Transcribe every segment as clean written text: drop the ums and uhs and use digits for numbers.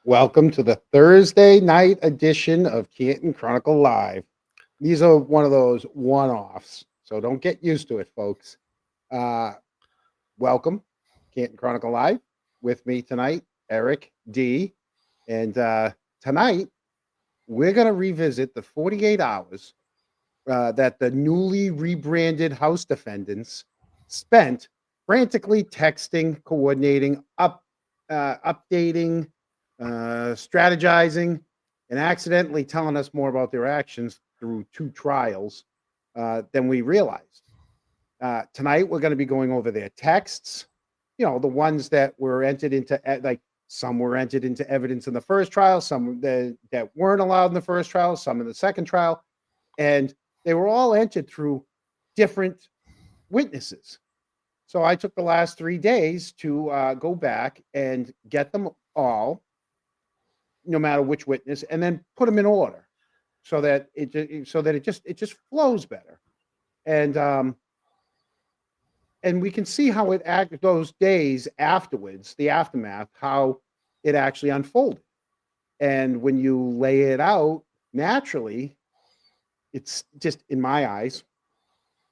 Welcome to the Thursday night edition of Canton Chronicle Live. These are one of those one-offs, so don't get used to it, folks. Uh, Welcome, Canton Chronicle Live. With me tonight, Eric D. And tonight, we're going to revisit the 48 hours that the newly rebranded House Defendants spent frantically texting, coordinating, updating, strategizing, and accidentally telling us more about their actions through two trials than we realized. Tonight, we're going to be going over their texts, the ones that were entered into, like some were entered into evidence in the first trial, some that weren't allowed in the first trial, some in the second trial. And they were all entered through different witnesses. So I took the last 3 days to go back and get them all, no matter which witness, and then put them in order so that it just flows better. And we can see how it acted those days afterwards, the aftermath, how it actually unfolded. And when you lay it out naturally, it's just, in my eyes,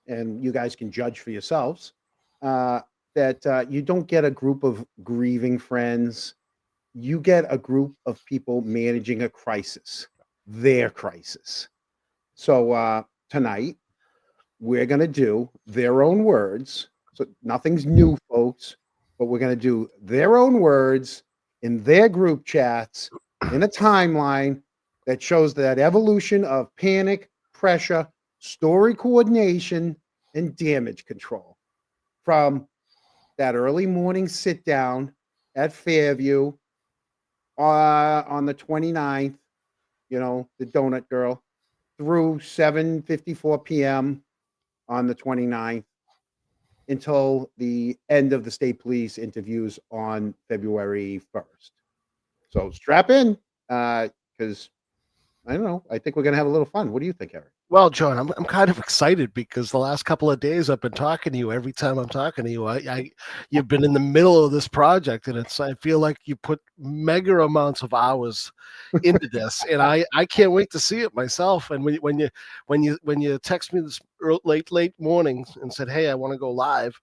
and you guys can judge for yourselves, that you don't get a group of grieving friends. You get a group of people managing a crisis, their crisis. So tonight, we're going to do their own words. So nothing's new, folks, but we're going to do their own words in their group chats in a timeline that shows that evolution of panic, pressure, story coordination, and damage control from that early morning sit down at Fairview on the 29th, the donut girl, through 7:54 p.m. on the 29th until the end of the state police interviews on February 1st. So strap in, because I don't know. I think we're going to have a little fun. What do you think, Eric? Well, John, I'm kind of excited because the last couple of days I've been talking to you. Every time I'm talking to you, you've been in the middle of this project, and I feel like you put mega amounts of hours into this, and I can't wait to see it myself. And when you text me this late morning and said, "Hey, I want to go live,"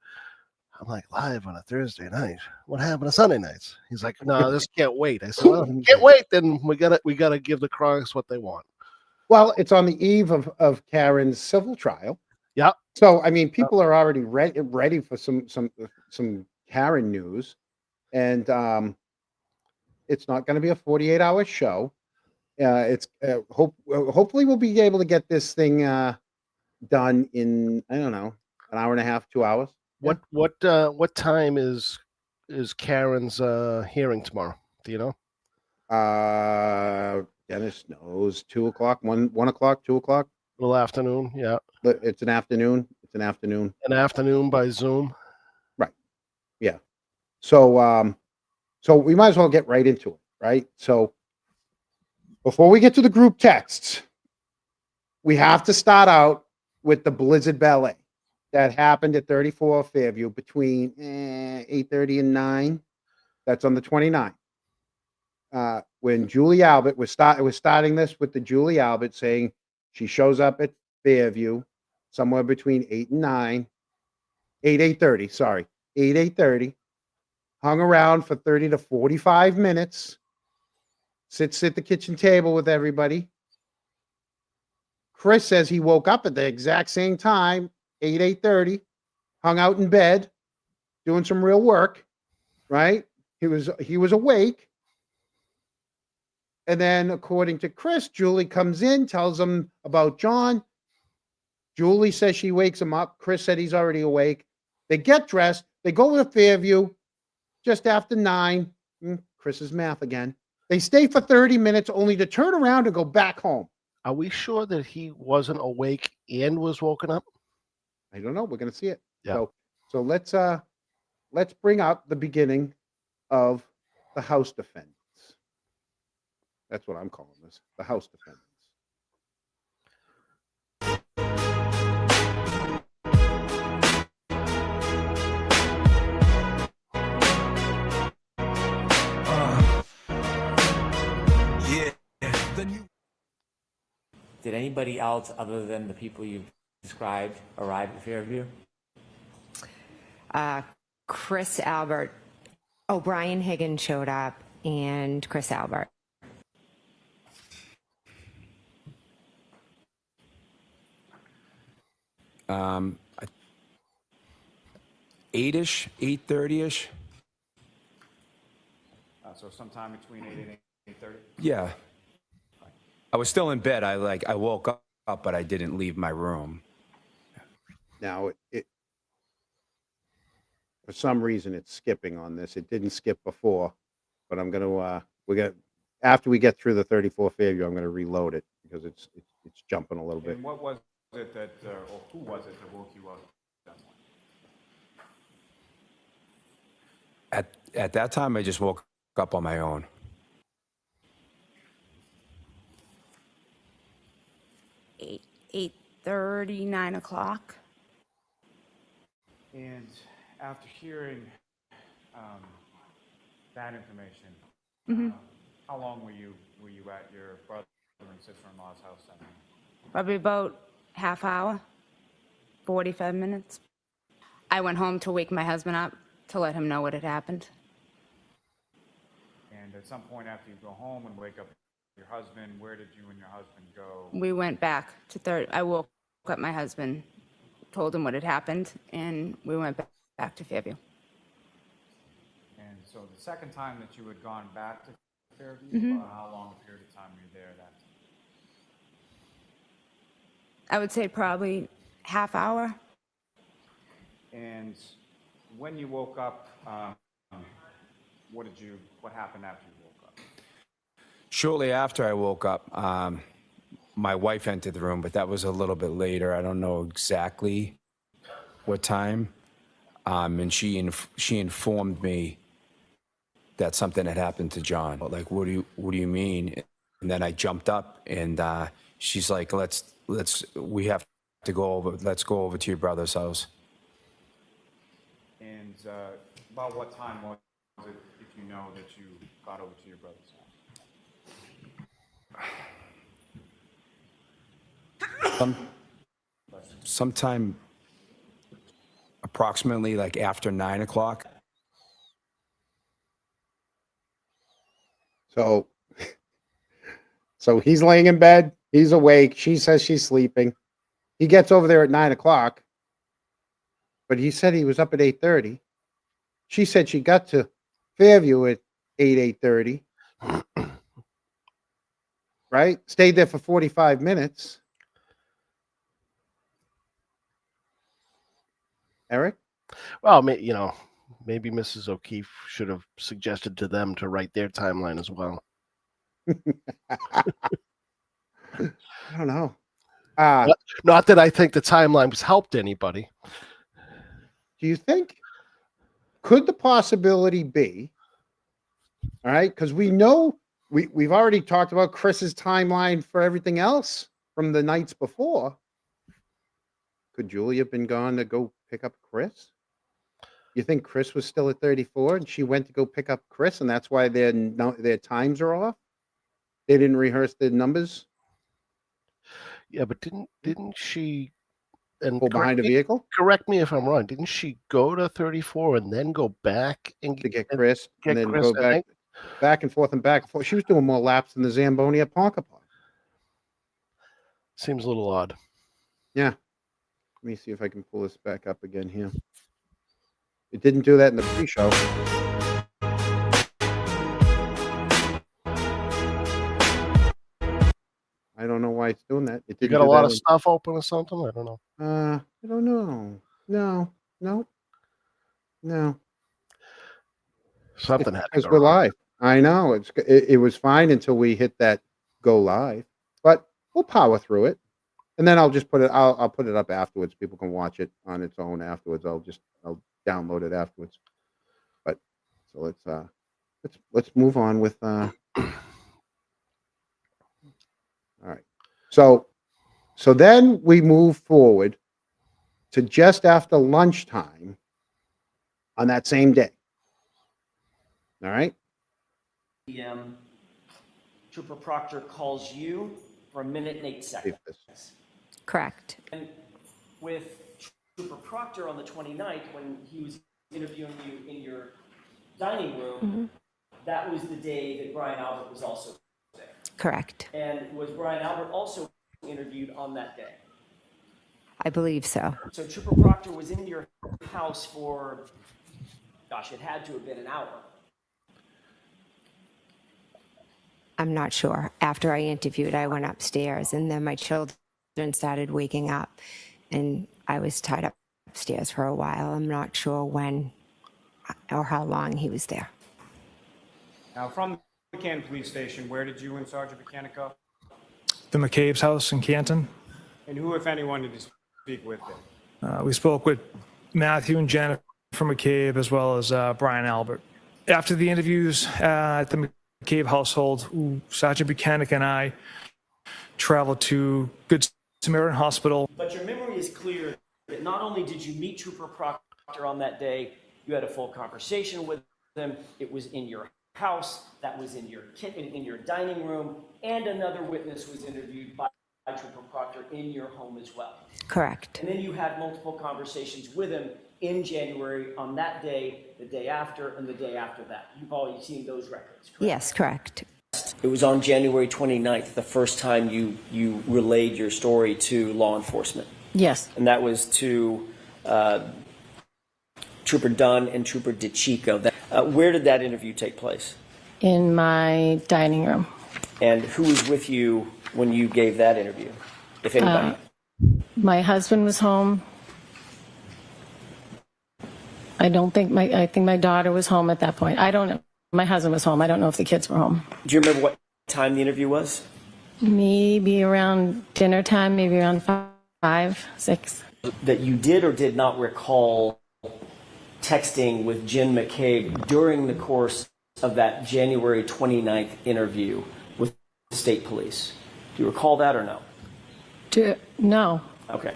I'm like, "Live on a Thursday night? What happened to Sunday nights?" He's like, "No, this can't wait." I said, "Well, can't wait. Then we gotta give the Chronics what they want." Well, it's on the eve of Karen's civil trial. Yeah. So I mean, people are already ready for some Karen news, and it's not going to be a 48-hour show. It's hopefully we'll be able to get this thing done in, I don't know, an hour and a half, 2 hours. What time is Karen's hearing tomorrow? Do you know? Dennis knows. 2 o'clock, 1 o'clock, 2 o'clock. Little afternoon, yeah. It's an afternoon. An afternoon by Zoom. Right. Yeah. So so we might as well get right into it, right? So before we get to the group texts, we have to start out with the Blizzard Ballet that happened at 34 Fairview between 8:30 and 9. That's on the 29th. When Julie Albert was starting this with the Julie Albert saying she shows up at Fairview somewhere between 8 and 9, 8:30, sorry, 8:30, hung around for 30 to 45 minutes, sits at the kitchen table with everybody. Chris says he woke up at the exact same time, 8:30, hung out in bed, doing some real work, right? He was awake. And then, according to Chris, Julie comes in, tells him about John. Julie says she wakes him up. Chris said he's already awake. They get dressed. They go to Fairview just after 9. Chris's math again. They stay for 30 minutes only to turn around and go back home. Are we sure that he wasn't awake and was woken up? I don't know. We're going to see it. Yeah. So let's bring up the beginning of the House Defendants. That's what I'm calling this, the House Defendants. Did anybody else other than the people you've described arrive at Fairview? Chris Albert, Brian Higgins showed up, and Chris Albert. Eight-ish, 8:30-ish. So sometime between 8 and 8:30? Yeah. I was still in bed. I woke up, but I didn't leave my room. Now, it for some reason it's skipping on this. It didn't skip before, but I'm gonna after we get through the 34 Fairview, I'm gonna reload it because it's jumping a little bit. And what was it that, or who was it that woke you up that morning? At that time, I just woke up on my own. 8:30, 9 o'clock. And after hearing that information, how long were you at your brother and sister-in-law's house that night? Probably about half hour, 45 minutes. I went home to wake my husband up to let him know what had happened. And at some point after you go home and wake up your husband, where did you and your husband go? We went back to I woke up my husband, told him what had happened, and we went back to Fairview. And so the second time that you had gone back to Fairview, how long a period of time were you there that time? I would say probably half hour. And when you woke up, what happened after you woke up? Shortly after I woke up, my wife entered the room, but that was a little bit later. I don't know exactly what time. And she informed me that something had happened to John. Like, what do you mean? And then I jumped up, and she's like, let's go over to your brother's house. And about what time was it, if you know, that you got over to your brother's house? Sometime approximately like after 9 o'clock. So he's laying in bed. He's awake. She says she's sleeping. He gets over there at 9 o'clock, but he said he was up at 8:30. She said she got to Fairview at 8:30. Right? Stayed there for 45 minutes. Eric? Well, maybe Mrs. O'Keefe should have suggested to them to write their timeline as well. I don't know. Not that I think the timeline has helped anybody. Do you think? Could the possibility be? All right, because we know we've already talked about Chris's timeline for everything else from the nights before. Could Julia have been gone to go pick up Chris? You think Chris was still at 34 and she went to go pick up Chris, and that's why their times are off? They didn't rehearse the numbers? Yeah, but didn't she and Pull behind a vehicle? Correct me if I'm wrong. Didn't she go to 34 and then go back and To get Chris, and then Chris, go back and forth and back and forth. She was doing more laps than the Zamboni at Ponkapaw. Seems a little odd. Yeah. Let me see if I can pull this back up again here. It didn't do that in the pre-show. I don't know why it's doing that. It You didn't got a do lot that of stuff open or something? I don't know. I don't know. No. Something had to Because go we're wrong. live. I know. It was fine until we hit that go live. But we'll power through it. And then I'll just put it I'll put it up afterwards. People can watch it on its own afterwards. I'll download it afterwards. But so let's move on with all right. So then we move forward to just after lunchtime on that same day. All right. PM, Trooper Proctor calls you for 1:08. Correct. And with Trooper Proctor on the 29th, when he was interviewing you in your dining room, that was the day that Brian Albert was also there. Correct. And was Brian Albert also interviewed on that day? I believe so. So Trooper Proctor was in your house for, gosh, it had to have been an hour. I'm not sure. After I interviewed, I went upstairs, and then my children started waking up, and I was tied up upstairs for a while. I'm not sure when or how long he was there. Now, from the Canton Police Station, where did you and Sergeant Buchanan go? The McCabe's house in Canton. And who, if anyone, did you speak with there? We spoke with Matthew and Jennifer McCabe, as well as Brian Albert. After the interviews at the McCabe household, Sergeant Buchanan and I traveled to Good Samaritan Hospital. But your memory is clear that not only did you meet Trooper Proctor on that day, you had a full conversation with him. It was in your house, that was in your kitchen, in your dining room, and another witness was interviewed by Trooper Proctor in your home as well. Correct. And then you had multiple conversations with him in January on that day, the day after, and the day after that. You've already seen those records, correct? Yes, correct. It was on January 29th, the first time you relayed your story to law enforcement. Yes. And that was to Trooper Dunn and Trooper DeChico. Where did that interview take place? In my dining room. And who was with you when you gave that interview, if anybody? My husband was home. I think my daughter was home at that point. I don't know. My husband was home. I don't know if the kids were home. Do you remember what time the interview was? Maybe around dinner time, maybe around 5, 6. That you did or did not recall texting with Jen McCabe during the course of that January 29th interview with the state police. Do you recall that or no? No. Okay.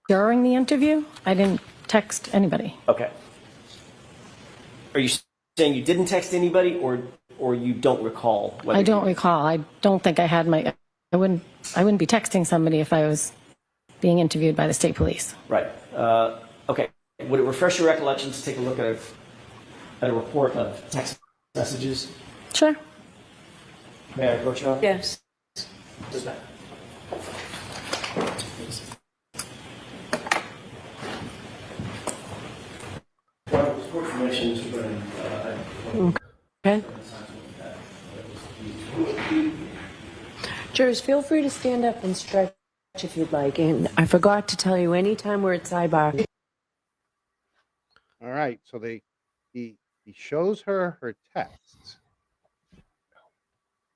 During the interview, I didn't text anybody. Okay. Are you saying you didn't text anybody, or you don't recall? I don't recall. I don't think I had my. I wouldn't be texting somebody if I was being interviewed by the state police. Right. Okay. Would it refresh your recollection to take a look at a report of text messages? Sure. May I approach you? Yes. Does that? Okay. Jurors, feel free to stand up and stretch if you'd like. And I forgot to tell you, anytime we're at sidebar. All right. So he shows her texts,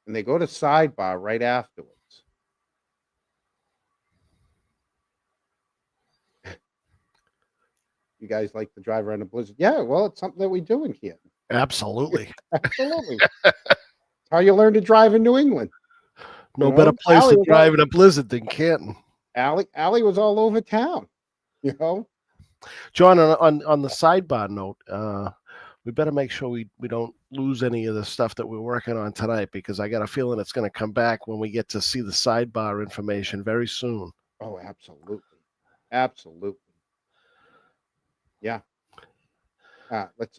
and they go to sidebar right afterwards. You guys like to drive around a blizzard? Yeah, well, it's something that we do in here. Absolutely. Absolutely. It's how you learn to drive in New England. No better place to drive in a blizzard than Canton. Allie was all over town, you know. John, on the sidebar note, we better make sure we don't lose any of the stuff that we're working on tonight, because I got a feeling it's going to come back when we get to see the sidebar information very soon. Oh, absolutely. Absolutely. Yeah.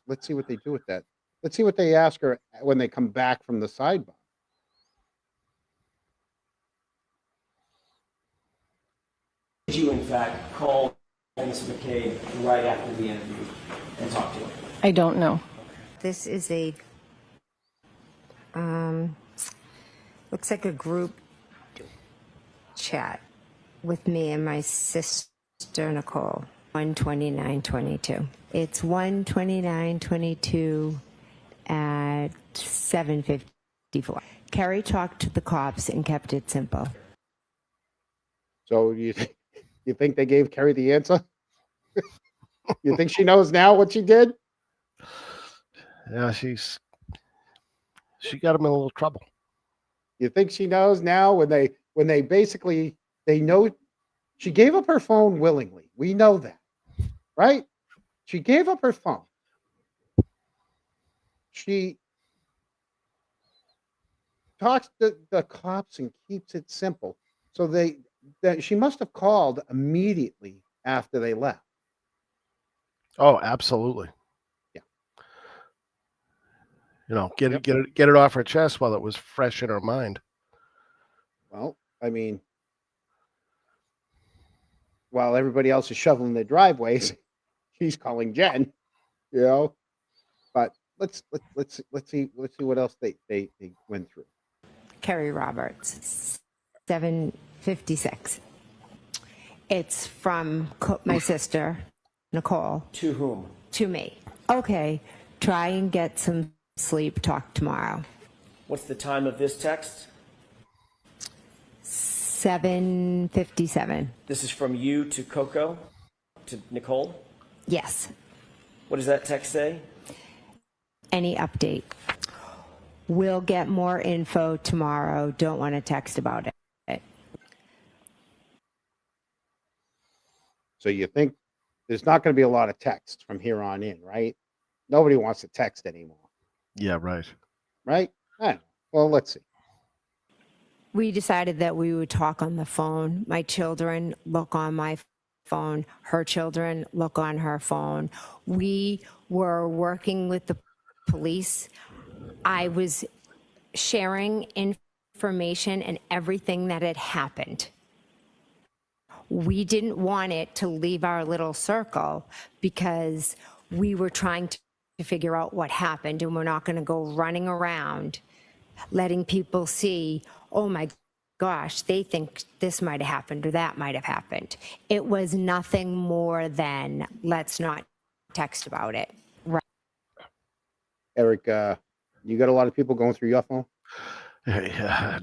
Let's see what they do with that. Let's see what they ask her when they come back from the sidebar. Did you, in fact, call Ms. McCabe right after the interview and talk to her? I don't know. This is a, looks like a group chat with me and my sister, Nicole, 1:29:22. It's 1:29:22 at 7:54. Carrie talked to the cops and kept it simple. So you think they gave Kerry the answer? You think she knows now what she did? Yeah, she got him in a little trouble. You think she knows now when they basically they know she gave up her phone willingly. We know that, right? She gave up her phone. She talks to the cops and keeps it simple. So she must have called immediately after they left. Oh, absolutely. Yeah. You know, get Yep. it off her chest while it was fresh in her mind. Well, I mean, while everybody else is shoveling their driveways, she's calling Jen. You know, but let's see what else they went through. Kerry Roberts, 7:56. It's from my sister, Nicole, To whom? to me. Okay, try and get some sleep. Talk tomorrow. What's the time of this text? 7:57. This is from you to Coco, to Nicole. Yes. What does that text say? Any update? We'll get more info tomorrow. Don't want to text about it. So you think there's not going to be a lot of text from here on in, right? Nobody wants to text anymore, Yeah, right. right? I don't know. Well, let's see. We decided that we would talk on the phone. My children look on my phone. Her children look on her phone. We were working with the police. I was sharing information and everything that had happened. We didn't want it to leave our little circle because we were trying to figure out what happened, and we're not going to go running around letting people see, oh my gosh, they think this might have happened or that might have happened. It was nothing more than let's not text about it. Right. Eric, you got a lot of people going through your phone?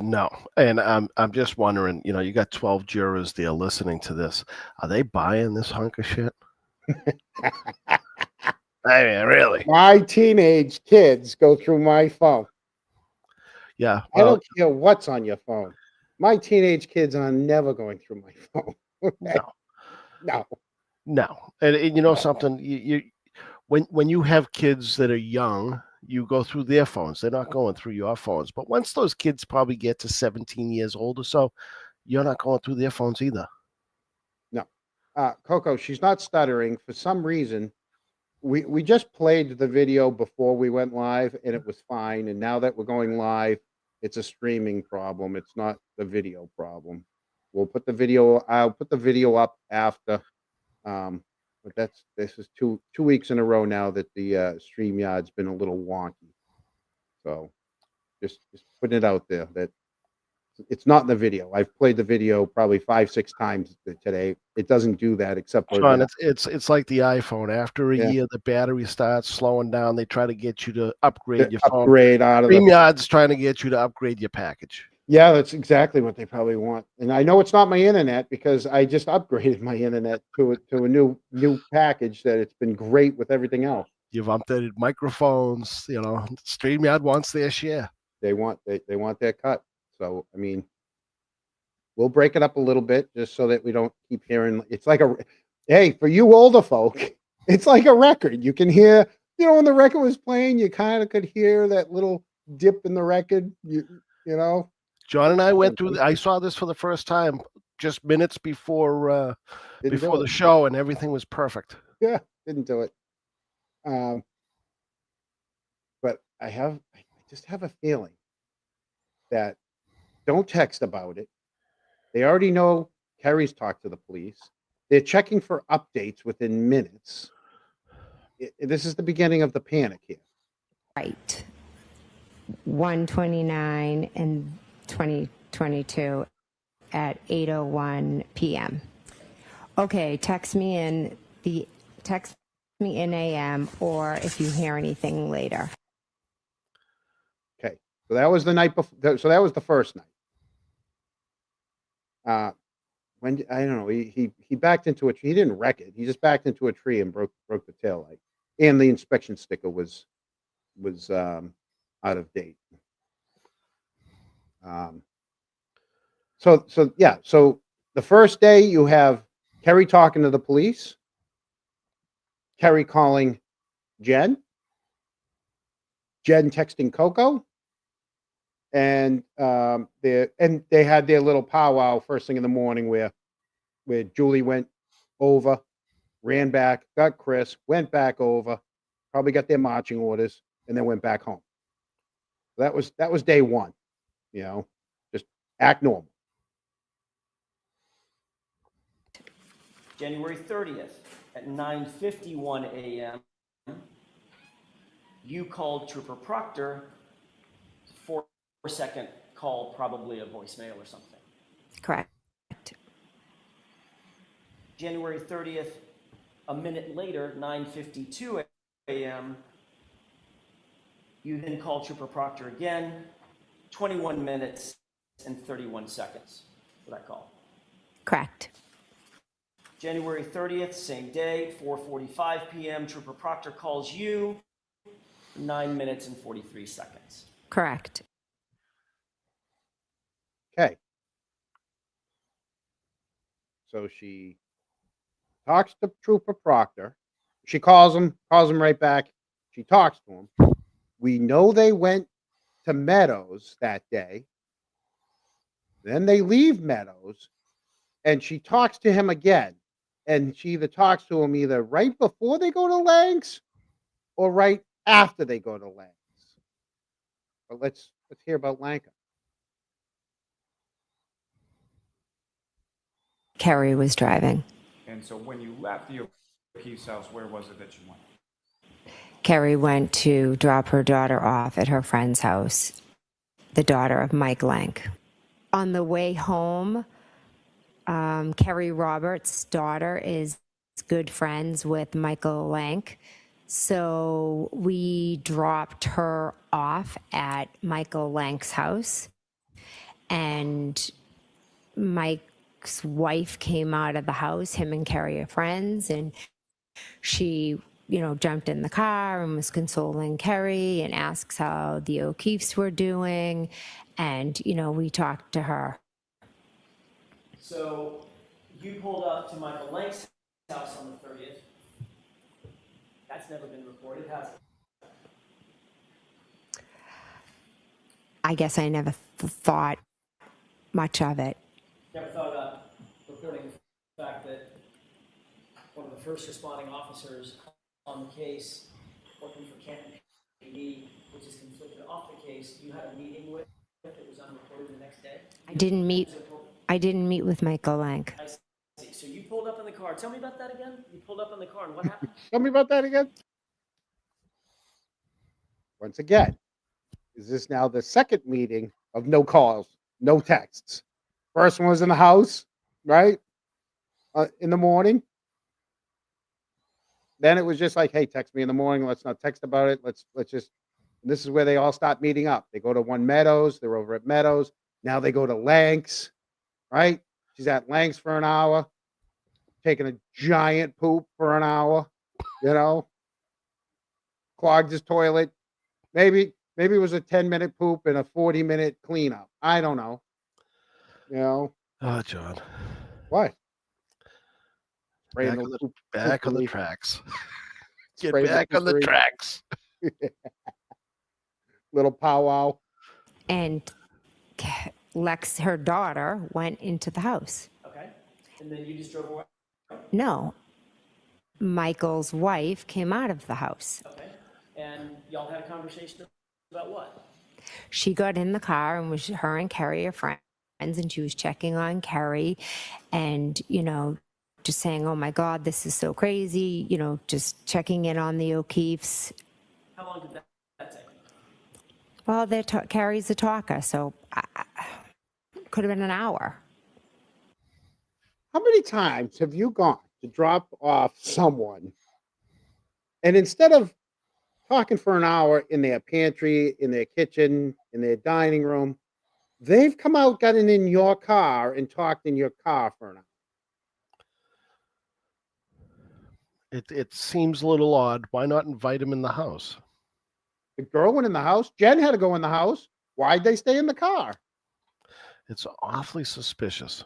No, and I'm just wondering. You know, you got 12 jurors there listening to this. Are they buying this hunk of shit? I mean, really? My teenage kids go through my phone. Yeah. I don't care what's on your phone. My teenage kids are never going through my phone. No. And you know something? You when you have kids that are young, you go through their phones. They're not going through your phones. But once those kids probably get to 17 years old or so, you're not going through their phones either. No. Coco, she's not stuttering. For some reason, we just played the video before we went live and it was fine. And now that we're going live, it's a streaming problem. It's not the video problem. I'll put the video up after. But this is two weeks in a row now that the StreamYard's been a little wonky. So just putting it out there that it's not in the video. I've played the video probably 5-6 times today. It doesn't do that except for John, it's like the iPhone. After a year, the battery starts slowing down. They try to get you to upgrade your phone. Out of StreamYard's trying to get you to upgrade your package. Yeah, that's exactly what they probably want. And I know it's not my internet because I just upgraded my internet to a new package that it's been great with everything else. You've updated microphones. You know, StreamYard wants their share. They want their cut. So I mean, we'll break it up a little bit just so that we don't keep hearing. It's like hey, for you older folk, it's like a record. You can hear, when the record was playing, you kind of could hear that little dip in the record. You know. John and I went through. I saw this for the first time just minutes before the show, and everything was perfect. Yeah, didn't do it. But I just have a feeling that don't text about it. They already know Kerry's talked to the police. They're checking for updates within minutes. This is the beginning of the panic here. Right. 1:29 and 2022 at 8:01 p.m. Okay, text me in AM or if you hear anything later. Okay, so that was the night before. So that was the first night. When I don't know, he backed into a tree. He didn't wreck it. He just backed into a tree and broke the taillight, and the inspection sticker was out of date. So the first day you have Kerry talking to the police, Kerry calling Jen texting Coco, and they had their little powwow first thing in the morning where Julie went over, ran back, got Chris, went back over, probably got their marching orders, and then went back home. That was day one, just act normal. January 30th at 9:51 a.m., you called Trooper Proctor. 4-second call, probably a voicemail or something. Correct. January 30th, a minute later, 9:52 a.m., you then called Trooper Proctor again, 21 minutes and 31 seconds for that call. Correct. January 30th, same day, 4:45 p.m., Trooper Proctor calls you, 9 minutes and 43 seconds. Correct. Okay. So she talks to Trooper Proctor. She calls him right back. She talks to him. We know they went to Meadows that day. Then they leave Meadows, and she talks to him again. And she either talks to him either right before they go to Langs or right after they go to Langs. But let's hear about Lanka. Carrie was driving. And so when you left the O'Keefe's house, where was it that you went? Carrie went to drop her daughter off at her friend's house, the daughter of Mike Lank. On the way home, Carrie Roberts' daughter is good friends with Michael Lank. So we dropped her off at Michael Lank's house, and Mike's wife came out of the house. Him and Carrie are friends, and she, jumped in the car and was consoling Carrie and asks how the O'Keefes were doing. And, we talked to her. So you pulled up to Michael Lank's house on the 30th. That's never been reported, has it? I guess I never thought much of it. Never thought about reporting the fact that one of the first responding officers on the case, working for Canton PD, which is conflicted off the case, you had a meeting with that was unreported the next day? I didn't meet with Michael Lank. I see. So you pulled up in the car. Tell me about that again. You pulled up in the car, and what happened? Tell me about that again. Once again, is this now the second meeting of no calls, no texts? First one was in the house, right? In the morning. Then it was just like, hey, text me in the morning. Let's not text about it. Let's just. And this is where they all start meeting up. They go to one Meadows. They're over at Meadows. Now they go to Lanks, right? She's at Lanks for an hour, taking a giant poop for an hour, clogged his toilet. Maybe it was a 10-minute poop and a 40-minute cleanup. I don't know. Oh, John. What? Back on the tracks. Get Spray back on the poop. tracks. Little powwow. And Lex, her daughter, went into the house. Okay. And then you just drove away? No. Michael's wife came out of the house. Okay. And y'all had a conversation about what? She got in the car, and her and Carrie are friends, and she was checking on Carrie and, just saying, oh my God, this is so crazy, just checking in on the O'Keefes. How long did that take? Well, Carrie's a talker, so could have been an hour. How many times have you gone to drop off someone, and instead of talking for an hour in their pantry, in their kitchen, in their dining room, they've come out, gotten in your car, and talked in your car for an hour? It seems a little odd. Why not invite him in the house? The girl went in the house. Jen had to go in the house. Why'd they stay in the car? It's awfully suspicious.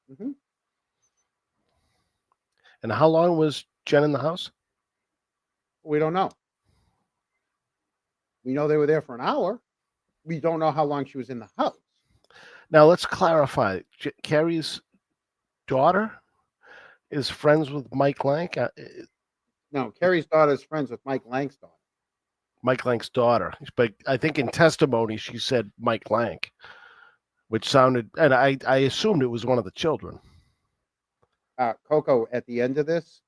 Mm-hmm. And how long was Jen in the house? We don't know. We know they were there for an hour. we don't know how long she was in the house. Now let's clarify. Carrie's daughter is friends with Mike Lank. No, Carrie's daughter is friends with Mike Lank's daughter. Mike Lank's daughter, but I think in testimony she said Mike Lank, which sounded, and I assumed it was one of the children. Coco, at the end of this,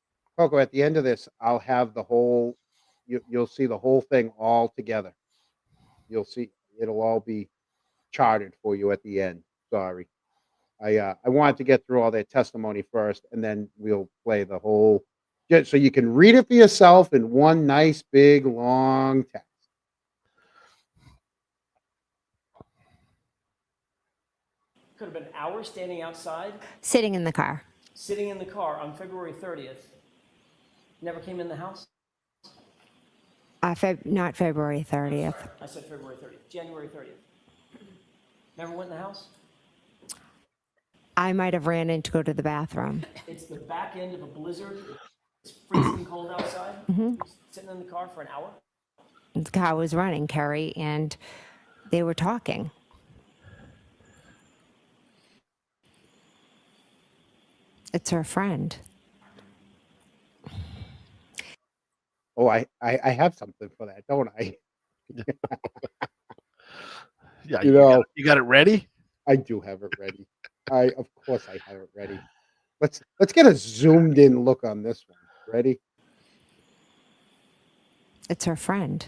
I'll have the whole. You'll see the whole thing all together. You'll see it'll all be charted for you at the end. Sorry, I wanted to get through all their testimony first, and then we'll play the whole, so you can read it for yourself in one nice big long text. Could have been hours standing outside, Sitting in the car. sitting in the car on February 30th. Never came in the house? Not February 30th. I said February 30th, January 30th. Never went in the house? I might have ran in to go to the bathroom. It's the back end of a blizzard. It's freezing cold outside. You're sitting in the car for an hour? The car was running, Kerry, and they were talking. It's her friend. Oh, I have something for that, don't I? Yeah, you got it ready. I do have it ready. Of course I have it ready. Let's get a zoomed in look on this one. Ready? It's her friend.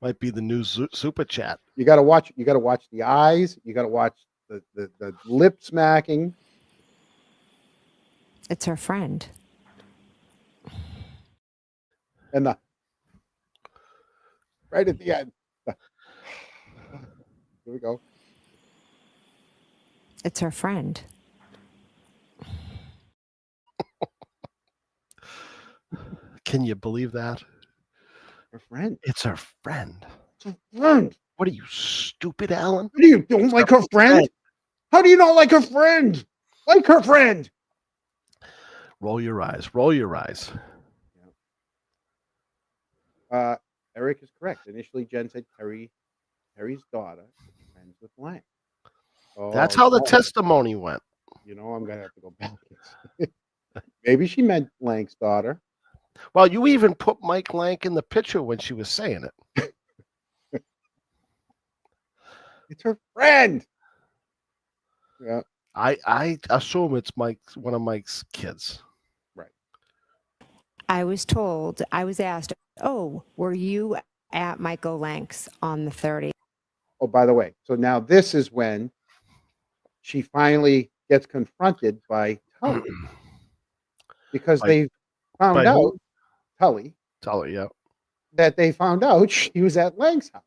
Might be the new super chat. You got to watch the eyes. You got to watch the lip smacking. It's her friend. And the right at the end. Here we go. It's her friend. Can you believe that? Her friend. It's her friend. It's her friend. What are you, stupid, Alan? What do you don't like her friend? How do you not like her friend? Like her friend. Roll your eyes. Roll your eyes. Eric is correct. Initially, Jen said Terry's daughter is friends with Lang. Oh, That's how the testimony went. You know, I'm gonna have to go back. Maybe she meant Lang's daughter. Well, you even put Mike Lank in the picture when she was saying it. It's her friend. Yeah. I assume it's one of Mike's kids. Right. I was asked, oh, were you at Michael Lank's on the 30th? Oh, by the way, so now this is when she finally gets confronted by Tully. Because they found out, Tully, yeah, that they found out she was at Lang's house.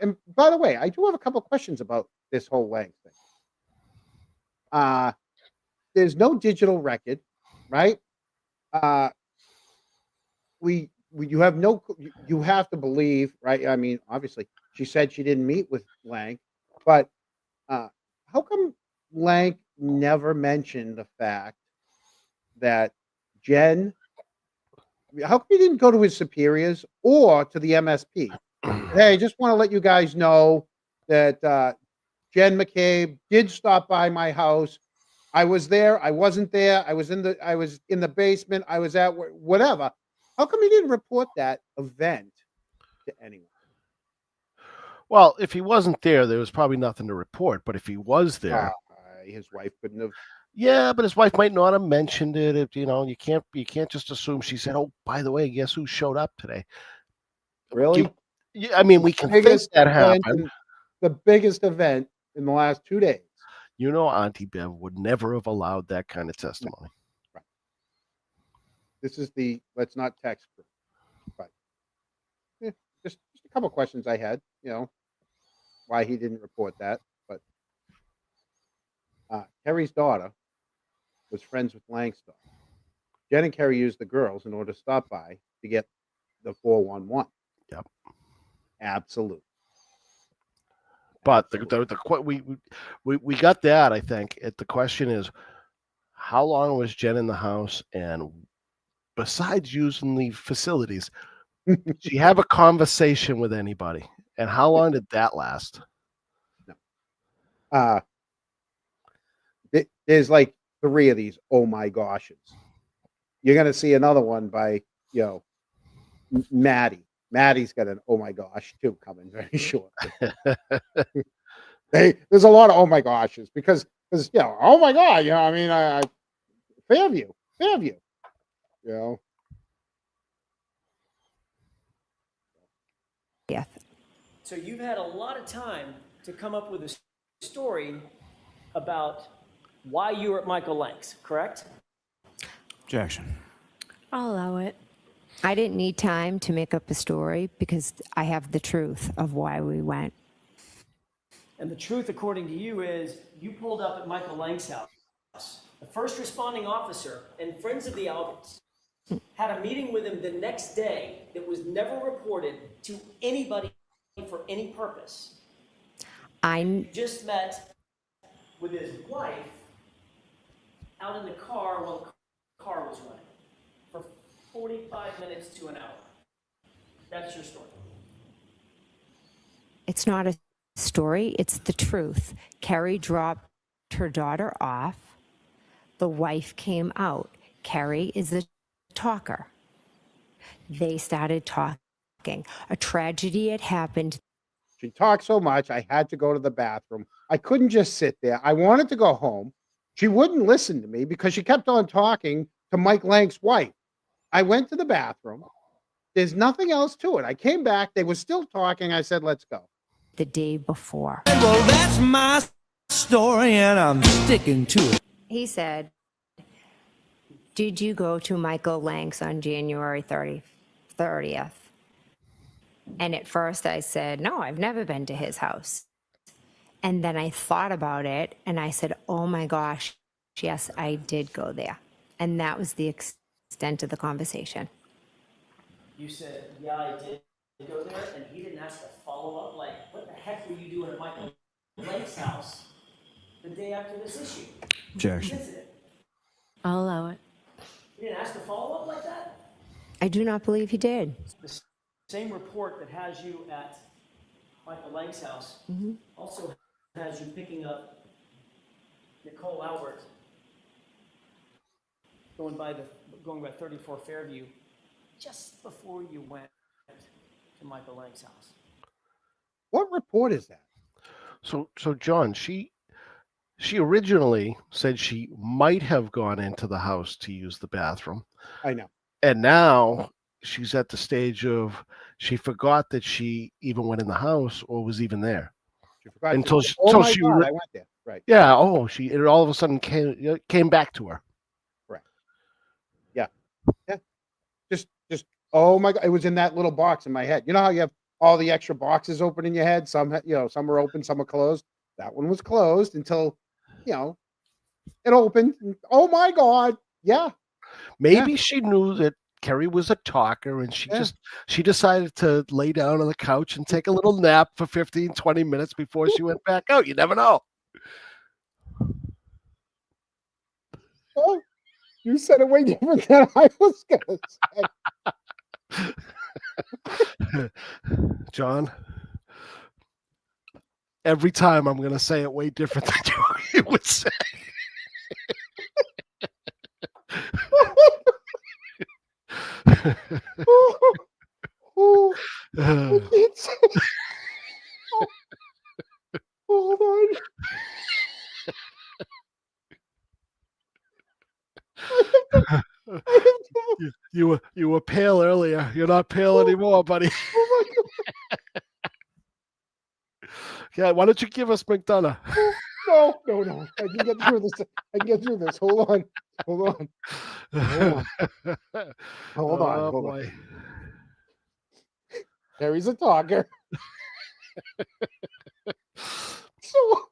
And by the way, I do have a couple of questions about this whole Lang thing. There's no digital record, right? You have to believe, right? I mean, obviously, she said she didn't meet with Lang, but how come Lang never mentioned the fact that Jen? How come he didn't go to his superiors or to the MSP? Hey, I just want to let you guys know that Jen McCabe did stop by my house. I was there. I wasn't there. I was in the basement. I was at whatever. How come he didn't report that event to anyone? Well, if he wasn't there, there was probably nothing to report. But if he was there, his wife couldn't have. Yeah, but his wife might not have mentioned it. If, you can't just assume she said, "Oh, by the way, guess who showed up today?" Really? I mean, we can think that happened. The biggest event in the last 2 days. Auntie Bev would never have allowed that kind of testimony. Right. This is the let's not text group. But just a couple questions I had, why he didn't report that. But Kerry's daughter was friends with Lang's daughter. Jen and Kerry used the girls in order to stop by to get the 411. Yep. Absolutely. But we got that, I think. The question is, how long was Jen in the house? And besides using the facilities, she have a conversation with anybody? And how long did that last? There's like 3 of these oh my goshes. You're gonna see another one by Maddie. Maddie's got an oh my gosh too coming very shortly. There's a lot of oh my goshes because oh my god, I mean I Fairview, you know. Yeah. So you've had a lot of time to come up with a story about why you were at Michael Lank's, correct? Objection. I'll allow it. I didn't need time to make up a story because I have the truth of why we went. And the truth, according to you, is you pulled up at Michael Lank's house. The first responding officer and friends of the Alberts had a meeting with him the next day that was never reported to anybody for any purpose. You just met with his wife out in the car while the car was running for 45 minutes to an hour. That's your story. It's not a story, it's the truth. Carrie dropped her daughter off. The wife came out. Carrie is a talker. They started talking. A tragedy had happened. She talked so much, I had to go to the bathroom. I couldn't just sit there. I wanted to go home. She wouldn't listen to me because she kept on talking to Mike Lank's wife. I went to the bathroom. There's nothing else to it. I came back. They were still talking. I said, let's go. The day before. Well, that's my story, and I'm sticking to it. He said, did you go to Michael Lank's on January 30th? And at first I said, no, I've never been to his house. And then I thought about it and I said, oh my gosh, yes, I did go there. And that was the extent of the conversation. You said, yeah, I did go there, and he didn't ask a follow-up, like, what the heck were you doing at Michael Lank's house the day after this issue? Objection. I'll allow it. He didn't ask a follow-up like that? I do not believe he did. The same report that has you at Michael Lank's house also has you picking up Nicole Albert going by 34 Fairview just before you went to Michael Lank's house. What report is that? So John, she originally said she might have gone into the house to use the bathroom. I know. And now she's at the stage of she forgot that she even went in the house or was even there. She forgot. Until she, she, oh so my she God, I went there. Right. Yeah. Oh, it all of a sudden came back to her. Right. Yeah. Yeah. Just oh my God, it was in that little box in my head. You know how you have all the extra boxes open in your head? Some some are open, some are closed. That one was closed until it opened. Oh my God. Yeah. Maybe she knew that Kerry was a talker and she decided to lay down on the couch and take a little nap for 15, 20 minutes before she went back out. You never know. Oh, you said it way different than I was going to say. John, every time I'm going to say it way different than you would say. Hold on. You were pale earlier. You're not pale anymore, buddy. Oh my God. Yeah, why don't you give us McDonough? No. I can get through this. Hold on. Hold on. Harry's a talker. So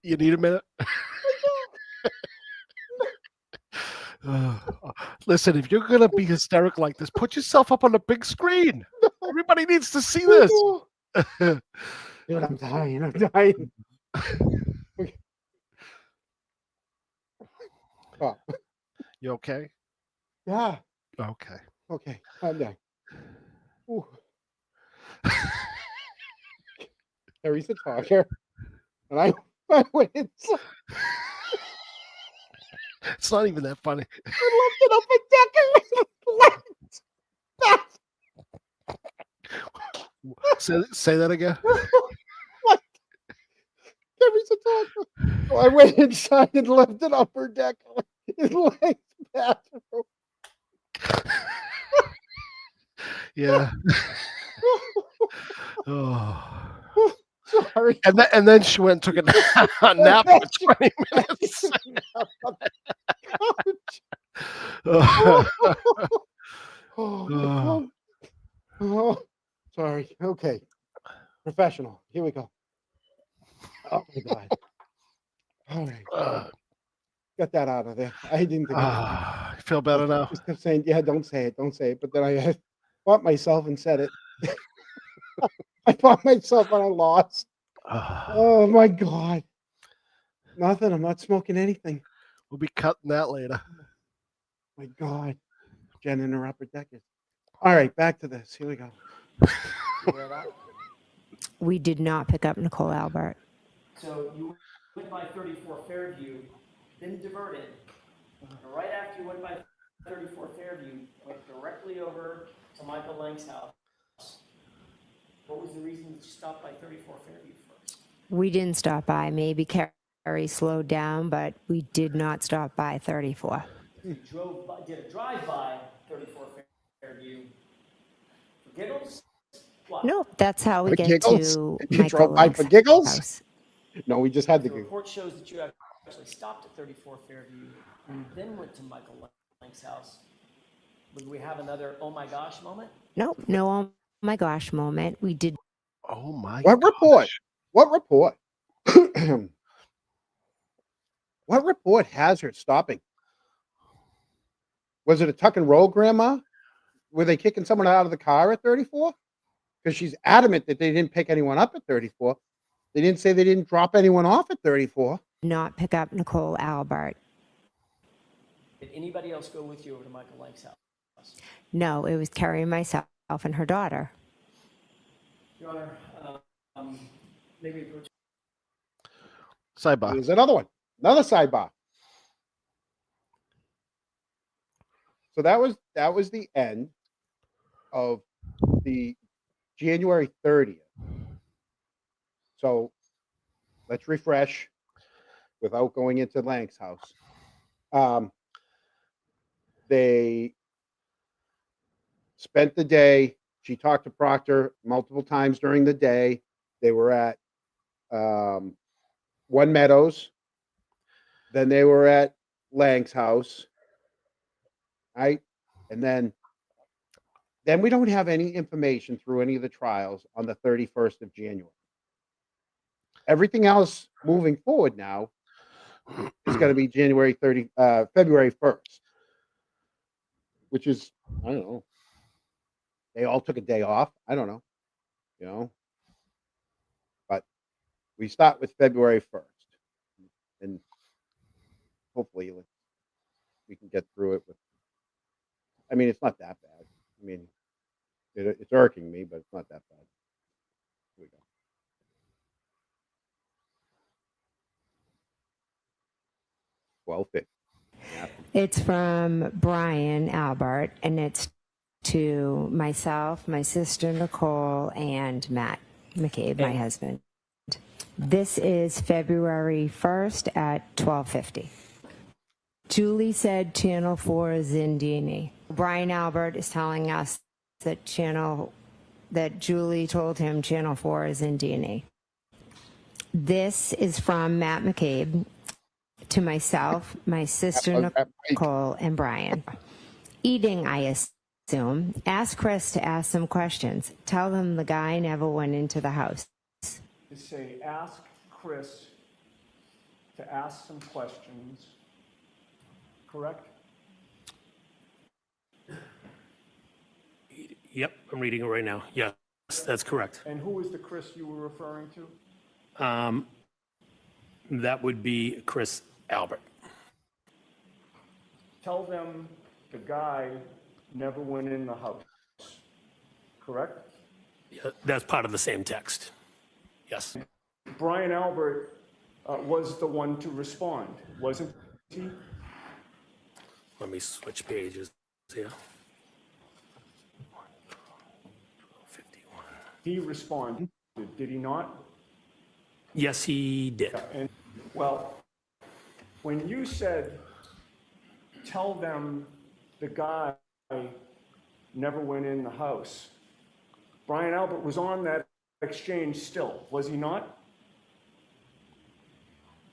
you need a minute? Listen, if you're going to be hysterical like this, put yourself up on the big screen. Everybody needs to see this. Dude, I'm dying. Okay. Stop. You okay? Yeah. Okay. Okay. Calm down. Ooh. Terry's a talker. And I went inside. It's not even that funny. I lifted up a deck and Say that again. what? Terry's a talker. So I went inside and lifted up her deck in Lang's bathroom. Yeah. Oh. Sorry. And then she went and took a nap for 20 minutes. Oh, sorry. Okay. Professional. Here we go. Oh my God. All right. Got that out of there. I didn't think You feel better now? just kept saying, yeah, don't say it. Don't say it. But then I fought myself and said it. I fought myself and I lost. Oh my God. Nothing. I'm not smoking anything. We'll be cutting that later. My God. Jen in her upper deck is. All right, back to this. Here we go. We did not pick up Nicole Albert. So you went by 34 Fairview, then diverted. And right after you went by 34 Fairview, went directly over to Michael Lang's house. What was the reason that you stopped by 34 Fairview first? We didn't stop by. Maybe Carrie slowed down, but we did not stop by 34. You drove by, did a drive-by 34 Fairview for giggles? What? No, that's how we For get giggles? to You Michael drove by Lang's for giggles? house. No, we just had the The giggle. report shows that you actually stopped at 34 Fairview and then went to Michael Lang's house. Would we have another oh my gosh moment? Nope, no oh my gosh moment. We did. Oh my What report? What report? What report has her stopping? Was it a tuck and roll, Grandma? Were they kicking someone out of the car at 34? Because she's adamant that they didn't pick anyone up at 34. They didn't say they didn't drop anyone off at 34. Not pick up Nicole Albert. Did anybody else go with you over to Michael Lang's house? No, it was Carrie and myself and her daughter. Your Honor, maybe approach. Sidebar. There's another one. Another sidebar. So that was the end of the January 30th. So let's refresh without going into Lang's house. They spent the day. She talked to Proctor multiple times during the day. They were at One Meadows. Then they were at Lang's house. Right? And then we don't have any information through any of the trials on the 31st of January. Everything else moving forward now is going to be February 1st, which is, I don't know. They all took a day off. I don't know, but we start with February 1st and hopefully we can get through it I mean, it's not that bad. I mean, it's irking me, but it's not that bad. Here we go. It's from Brian Albert, and it's to myself, my sister Nicole, and Matt McCabe, my husband. This is February 1st at 12:50. Julie said Channel 4 is in D&E. Brian Albert is telling us that Julie told him Channel 4 is in D&E. This is from Matt McCabe to myself, my sister Nicole, and Brian. Eating, I assume. Ask Chris to ask some questions. Tell him the guy never went into the house. You say, ask Chris to ask some questions, correct? Yep, I'm reading it right now. Yes, that's correct. And who is the Chris you were referring to? That would be Chris Albert. tell them the guy never went in the house, correct? Yeah, that's part of the same text. Yes. Brian Albert was the one to respond, wasn't he? Let me switch pages here. 51. He responded, did he not? Yes, he did. And, well, when you said, tell them the guy never went in the house, Brian Albert was on that exchange still, was he not?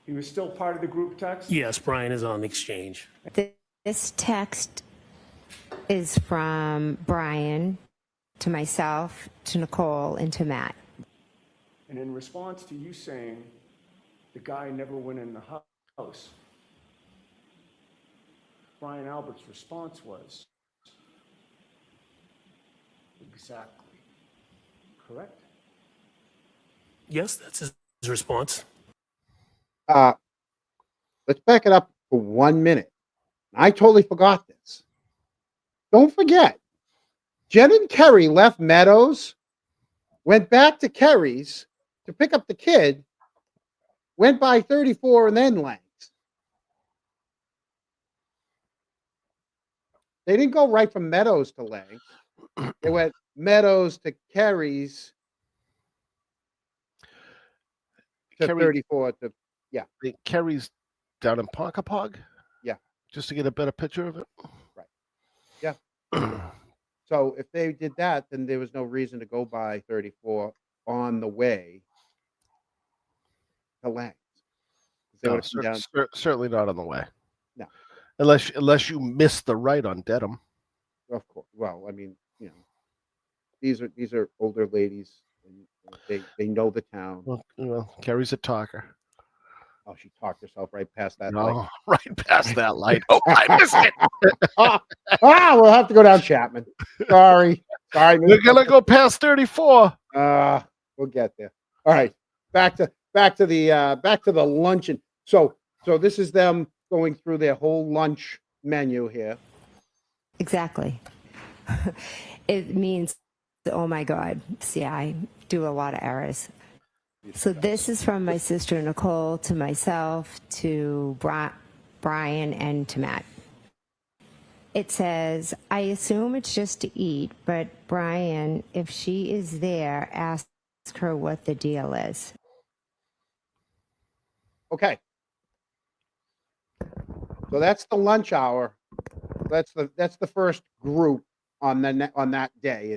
He was still part of the group text? Yes, Brian is on the exchange. This text is from Brian to myself, to Nicole, and to Matt. And in response to you saying the guy never went in the house, Brian Albert's response was exactly correct. Yes, that's his response. Let's back it up for 1 minute. I totally forgot this. Don't forget, Jen and Kerry left Meadows, went back to Kerry's to pick up the kid, went by 34 and then Lang's. They didn't go right from Meadows to Lang. They went Meadows to Kerry's to Kerry- 34 to, yeah. Kerry's down in Ponkapog? Yeah. Just to get a better picture of it? Right. Yeah. So if they did that, then there was no reason to go by 34 on the way to Lang's. They No, would have come down. certainly not on the way. No. Unless you missed the right on Dedham. Of course. Well, I mean, you know, these are older ladies, and they know the town. Well, Kerry's a talker. Oh, she talked herself right past that No, light. right past that light. Oh, I missed it. We'll have to go down Chapman. Sorry. We're gonna go past 34. We'll get there. All right. Back to the luncheon. So this is them going through their whole lunch menu here. Exactly. It means, oh my God. See, I do a lot of errors. So this is from my sister Nicole to myself to Brian and to Matt. It says, I assume it's just to eat, but Brian, if she is there, ask her what the deal is. Okay. So that's the lunch hour. That's the first group on that day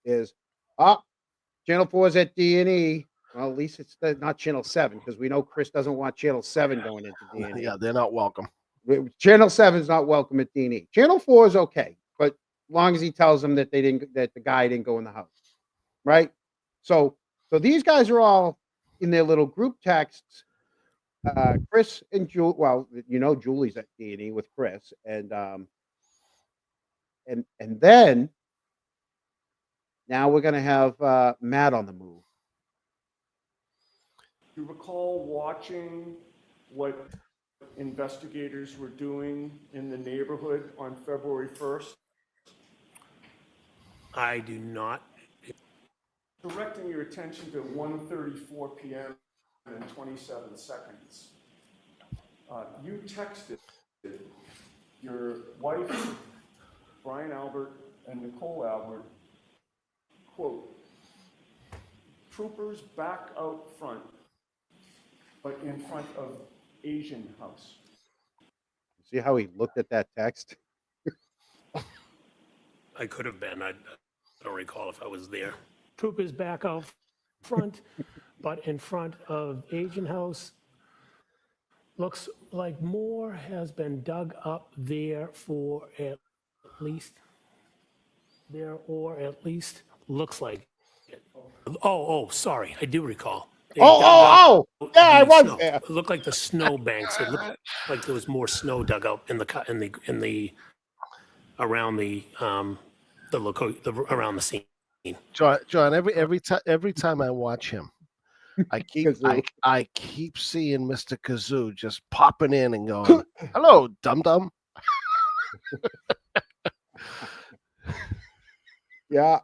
is Channel 4's at D&E. Well, at least it's not Channel 7, because we know Chris doesn't want Channel 7 going into D&E. Yeah, they're not welcome. Channel 7 is not welcome at D&E. Channel 4 is okay, but as long as he tells them that that the guy didn't go in the house, right? So these guys are all in their little group texts. Chris and Julie. Well, you know, Julie's at D&E with Chris, and then now we're gonna have Matt on the move. Do you recall watching what investigators were doing in the neighborhood on February 1st? I do not. Directing your attention to 1:34 p.m. and 27 seconds. You texted your wife, Brian Albert, and Nicole Albert, quote, troopers back out front, but in front of Asian house. See how he looked at that text? I could have been. I don't recall if I was there. Troopers back out front, but in front of Asian house. Looks like more has been dug up there for at least there, or at least looks like it. Oh, sorry. I do recall. They Yeah, I was snow. there. It looked like the snow banks. It looked like there was more snow dug up in the around the around the scene. John, every time I watch him, I keep seeing Mr. Kazoo just popping in and going, "Hello, dum dum." Yeah.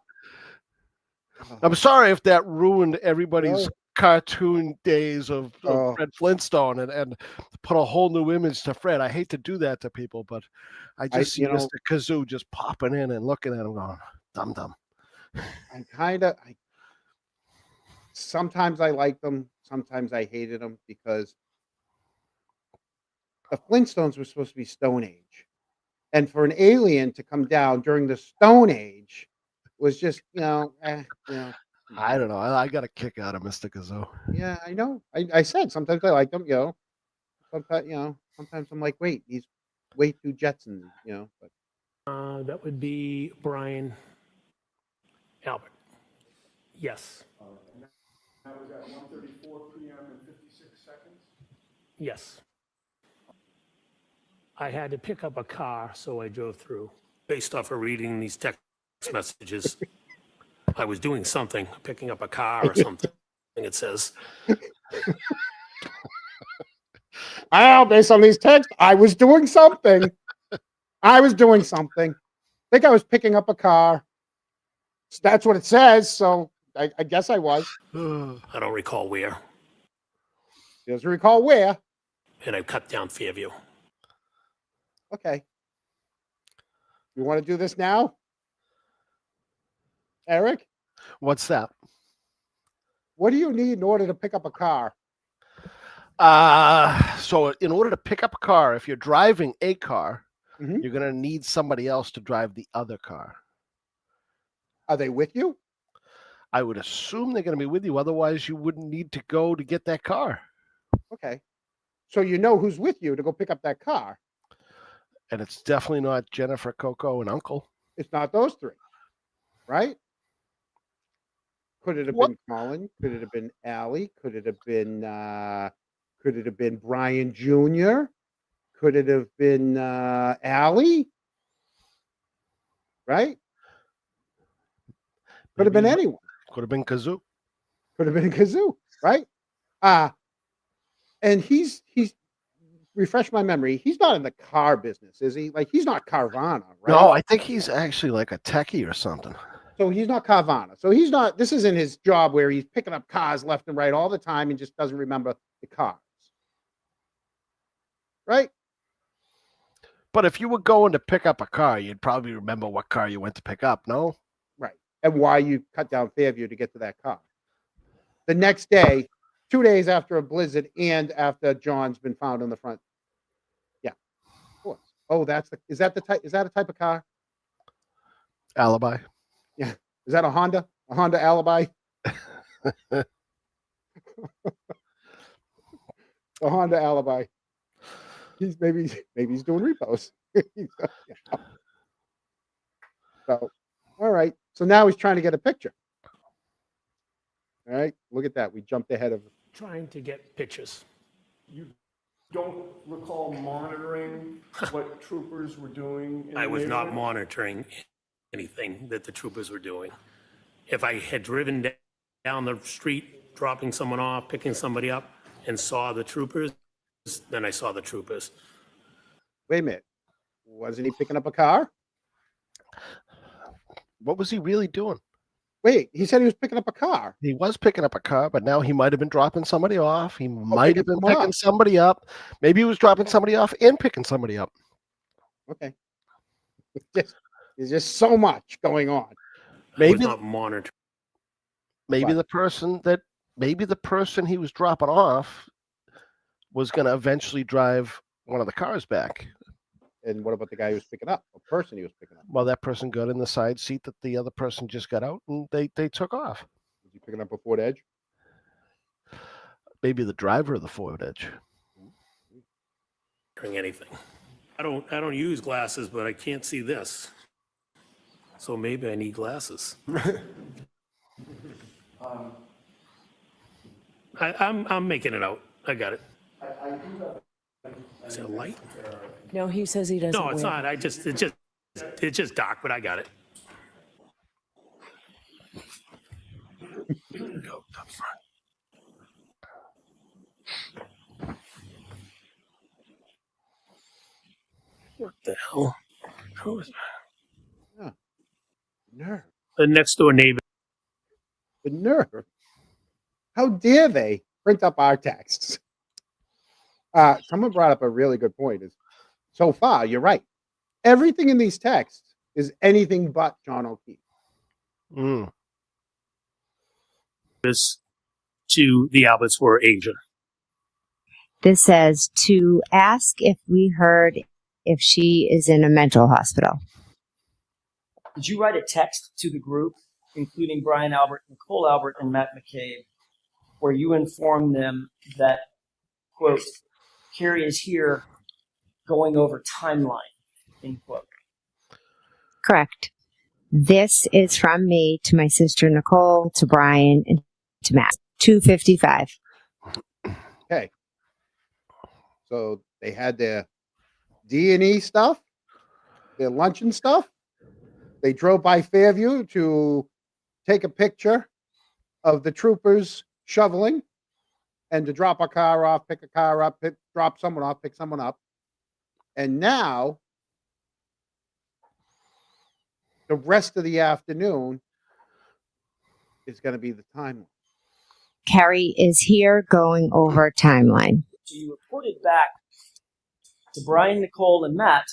I'm sorry if that ruined everybody's Oh. cartoon days of Oh. Fred Flintstone and put a whole new image to Fred. I hate to do that to people, but I just see Mr. Kazoo just popping in and looking at him going, dum dum. Sometimes I liked them, sometimes I hated them because the Flintstones were supposed to be Stone Age. And for an alien to come down during the Stone Age was just, I don't know. I got a kick out of Mr. Kazoo. Yeah, I know. I said sometimes I like them, sometimes, sometimes I'm like, wait, he's way too Jetson, but That would be Brian Albert. Yes. And that was at 1:34 p.m. and 56 seconds? Yes. I had to pick up a car, so I drove through. Based off of reading these text messages, I was doing something, picking up a car or something, it says. Based on these texts, I was doing something. I think I was picking up a car. That's what it says, so I guess I was. I don't recall where. He doesn't recall where. And I cut down Fairview. Okay. You want to do this now? Eric? What's that? What do you need in order to pick up a car? So in order to pick up a car, if you're driving a car, Mm-hmm. you're going to need somebody else to drive the other car. Are they with you? I would assume they're going to be with you. Otherwise, you wouldn't need to go to get that car. Okay. So you know who's with you to go pick up that car. And it's definitely not Jennifer, Coco, and Uncle. It's not those three, right? Could it have been Colin? Could it have been Allie? Could it have been Brian Jr.? Could it have been Allie? Right? Could have been anyone. Could have been Kazoo. Could have been Kazoo, right? And he's refresh my memory. He's not in the car business, is he? Like he's not Carvana, right? No, I think he's actually like a techie or something. So he's not Carvana. So he's not. This isn't his job where he's picking up cars left and right all the time and just doesn't remember the cars, right? But if you were going to pick up a car, you'd probably remember what car you went to pick up, no? Right. And why you cut down Fairview to get to that car. The next day, 2 days after a blizzard and after John's been found on the front. Yeah. Of course. Oh, is that a type of car? Alibi. Yeah. Is that a Honda? A Honda Alibi? A Honda Alibi. Maybe he's doing repos. So, all right. So now he's trying to get a picture. All right. Look at that. We jumped ahead of. Trying to get pictures. You don't recall monitoring what troopers were doing? I was not monitoring anything that the troopers were doing. If I had driven down the street, dropping someone off, picking somebody up, and saw the troopers, then I saw the troopers. Wait a minute. Wasn't he picking up a car? What was he really doing? Wait, he said he was picking up a car. He was picking up a car, but now he might have been dropping somebody off. He might have been picking somebody up. Maybe he was dropping somebody off and picking somebody up. Okay. There's just so much going on. Maybe I was not monitoring. Maybe the person he was dropping off was going to eventually drive one of the cars back. And what about the guy who was picking up? The person he was picking up? Well, that person got in the side seat that the other person just got out, and they took off. Was he picking up a Ford Edge? Maybe the driver of the Ford Edge. Anything. I don't use glasses, but I can't see this. So maybe I need glasses. I'm making it out. I got it. Is it a light? No, he says he doesn't. No, it's not. It's just dark, but I got it. Go up front. What the hell? Yeah. Nerve. The next door neighbor. The nerve. How dare they print up our texts? Someone brought up a really good point. Is so far, you're right. Everything in these texts is anything but John O'Keefe. Mm. To the Alberts were Asia. This says to ask if we heard if she is in a mental hospital. Did you write a text to the group, including Brian Albert, Nicole Albert, and Matt McCabe, where you informed them that, quote, Carrie is here going over timeline, end quote? Correct. This is from me to my sister Nicole, to Brian, and to Matt. 2:55. Okay. So they had their D&E stuff, their luncheon stuff. They drove by Fairview to take a picture of the troopers shoveling and to drop a car off, pick a car up, drop someone off, pick someone up. And now the rest of the afternoon is going to be the timeline. Carrie is here going over timeline. So you reported back to Brian, Nicole, and Matt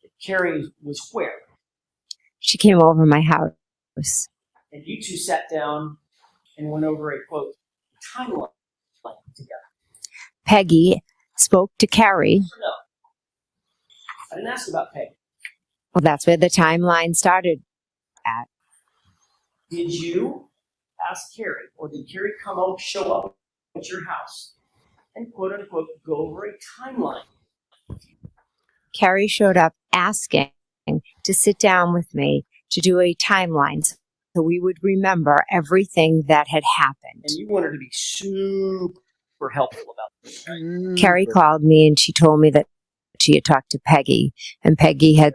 that Carrie was where? She came over my house. And you two sat down and went over a, quote, timeline together. Peggy spoke to Carrie. No. I didn't ask about Peggy. Well, that's where the timeline started at. Did you ask Carrie, or did Carrie show up at your house and, quote unquote, go over a timeline? Carrie showed up asking to sit down with me to do a timeline so we would remember everything that had happened. And you wanted to be super helpful about this, right? Carrie called me and she told me that she had talked to Peggy, and Peggy had...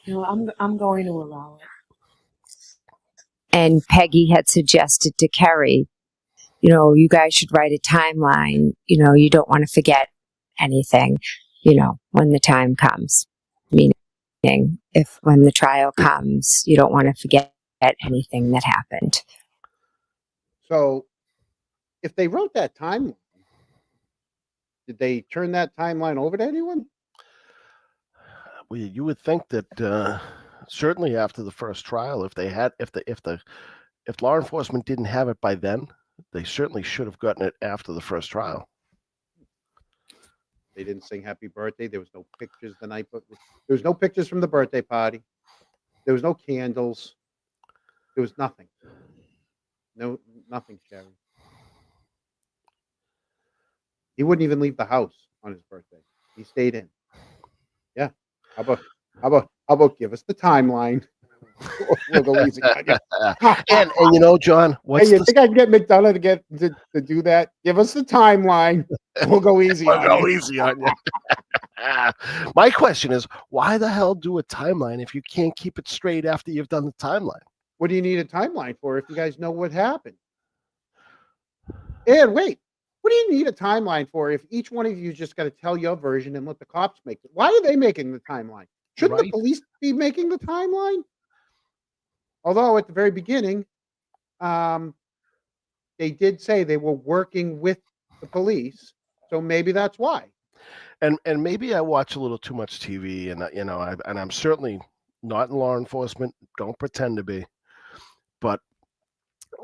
No, I'm going to allow it. And Peggy had suggested to Carrie, you guys should write a timeline. You don't want to forget anything, when the time comes. Meaning, when the trial comes, you don't want to forget anything that happened. So if they wrote that timeline, did they turn that timeline over to anyone? Well, you would think that certainly after the first trial, if law enforcement didn't have it by then, they certainly should have gotten it after the first trial. They didn't sing happy birthday. There was no pictures the night, but there was no pictures from the birthday party. There was no candles. There was nothing. No, nothing, Sherry. He wouldn't even leave the house on his birthday. He stayed in. Yeah. How about give us the timeline? We'll go easy on you. and John, hey, you think I can get McDonough to do that? Give us the timeline. We'll go easy on you. We'll go easy on you. My question is, why the hell do a timeline if you can't keep it straight after you've done the timeline? What do you need a timeline for if you guys know what happened? And wait, what do you need a timeline for if each one of you just got to tell your version and let the cops make it? Why are they making the timeline? Shouldn't the police be making the timeline? Although at the very beginning, they did say they were working with the police, so maybe that's why. And maybe I watch a little too much TV, and I'm certainly not in law enforcement. Don't pretend to be. But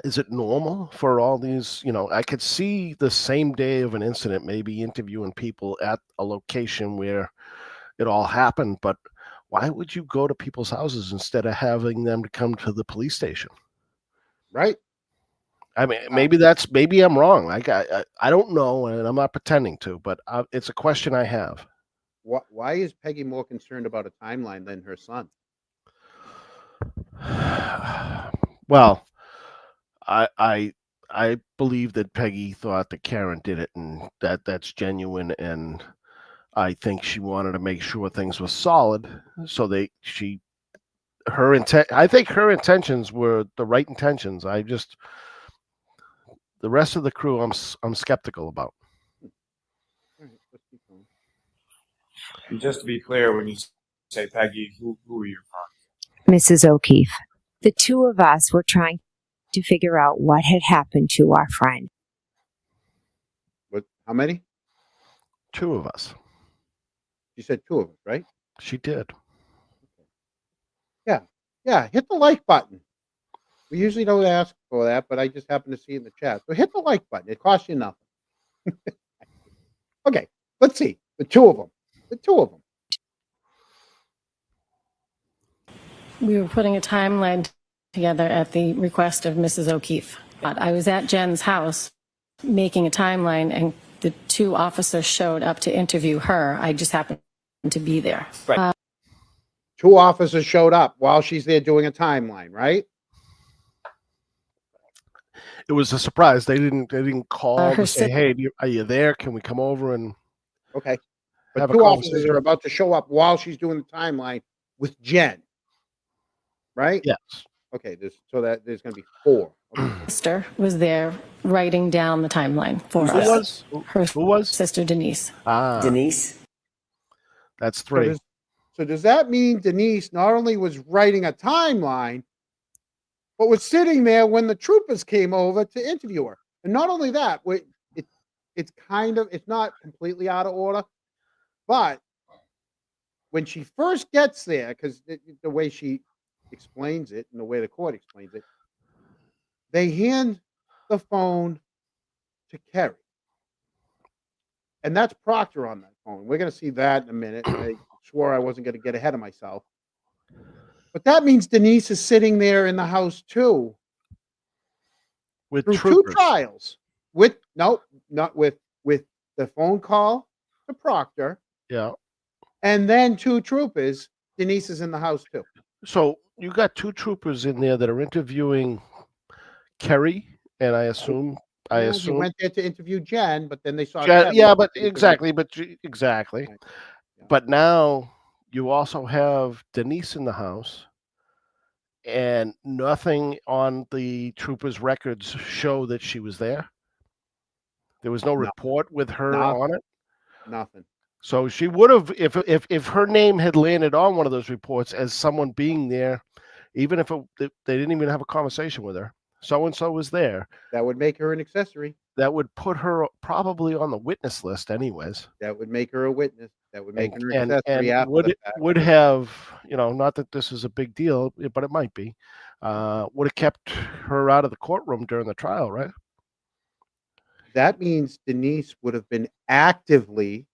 is it normal for all these? I could see the same day of an incident, maybe interviewing people at a location where it all happened, but why would you go to people's houses instead of having them to come to the police station? Right. I mean, maybe I'm wrong. I don't know, and I'm not pretending to, but it's a question I have. Why is Peggy more concerned about a timeline than her son? Well, I believe that Peggy thought that Karen did it, and that's genuine, and I think she wanted to make sure things were solid, so I think her intentions were the right intentions. The rest of the crew, I'm skeptical about. All right, let's keep going. And just to be clear, when you say Peggy, who are you from? Mrs. O'Keefe. The two of us were trying to figure out what had happened to our friend. What? How many? 2 of us. You said 2 of us, right? She did. Yeah. Yeah. Hit the like button. We usually don't ask for that, but I just happened to see it in the chat. So hit the like button. It costs you nothing. Okay. Let's see. The 2 of them. The 2 of them. We were putting a timeline together at the request of Mrs. O'Keefe. But I was at Jen's house making a timeline, and the 2 officers showed up to interview her. I just happened to be there. Right. 2 officers showed up while she's there doing a timeline, right? It was a surprise. They didn't call her to say, sis- "Hey, are you there? Can we come over and Okay. But have a 2 officers conversation?" are about to show up while she's doing the timeline with Jen, right? Yes. Okay. There's going to be 4. Okay. Sister was there writing down the timeline for Who us. was? Her Who was? sister Denise. Ah, Denise? that's So 3. does that mean Denise not only was writing a timeline, but was sitting there when the troopers came over to interview her? And not only that, it's not completely out of order, but when she first gets there, because the way she explains it and the way the court explains it, they hand the phone to Kerry. And that's Proctor on that phone. We're going to see that in a minute. I swore I wasn't going to get ahead of myself. But that means Denise is sitting there in the house too. With Through troopers. 2 trials. Not with the phone call to Proctor. Yeah. And then 2 troopers. Denise is in the house too. So you got 2 troopers in there that are interviewing Kerry, and I assume You went there to interview Jen, but then they saw Yeah, Kevin. yeah, but exactly, exactly. Right. Yeah. But now you also have Denise in the house, and nothing on the troopers' records show that she was there. There was no report with her on it. Nothing. So she would have, if her name had landed on one of those reports as someone being there, even if they didn't even have a conversation with her, so and so was there. That would make her an accessory. That would put her probably on the witness list, anyways. That would make her a witness. That would make her an And accessory after would the it fact. would have, not that this is a big deal, but it might be, would have kept her out of the courtroom during the trial, right? That means Denise would have been actively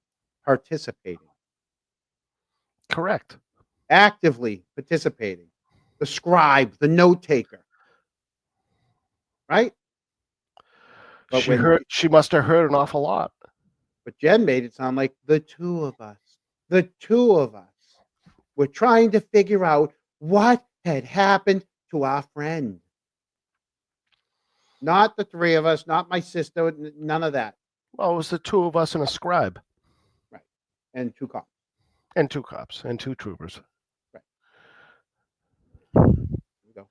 participating. Correct. Actively participating. The scribe, the note taker. Right? But She must have heard an awful lot. But Jen made it sound like the 2 of us. The 2 of us were trying to figure out what had happened to our friend. Not the 3 of us, not my sister, none of that. Well, it was the 2 of us and a scribe. Right. And 2 cops. And 2 cops and 2 troopers. Right. Here we go.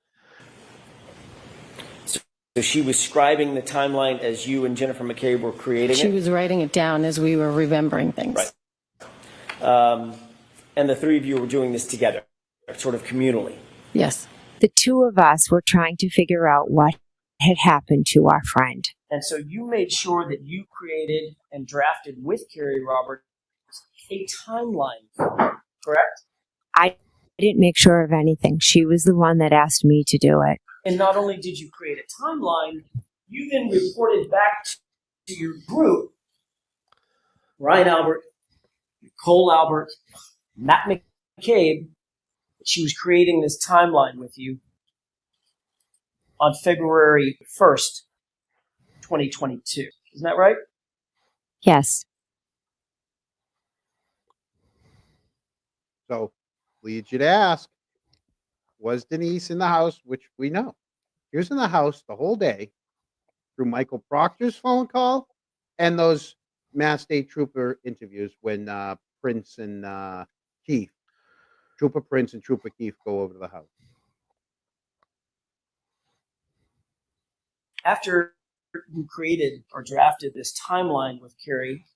So she was scribing the timeline as you and Jennifer McCabe were creating She it? was writing it down as we were remembering things. Right. And the 3 of you were doing this together, sort of communally. Yes. The 2 of us were trying to figure out what had happened to our friend. And so you made sure that you created and drafted with Carrie Roberts a timeline, correct? I didn't make sure of anything. She was the one that asked me to do it. And not only did you create a timeline, you then reported back to your group, Ryan Albert, Cole Albert, Matt McCabe, that she was creating this timeline with you on February 1st, 2022. Isn't that right? Yes. So, leads you to ask, was Denise in the house, which we know. She was in the house the whole day through Michael Proctor's phone call and those Mass State Trooper interviews when Prince and Keith, Trooper Prince and Trooper Keith go over to the house. After you created or drafted this timeline with Carrie,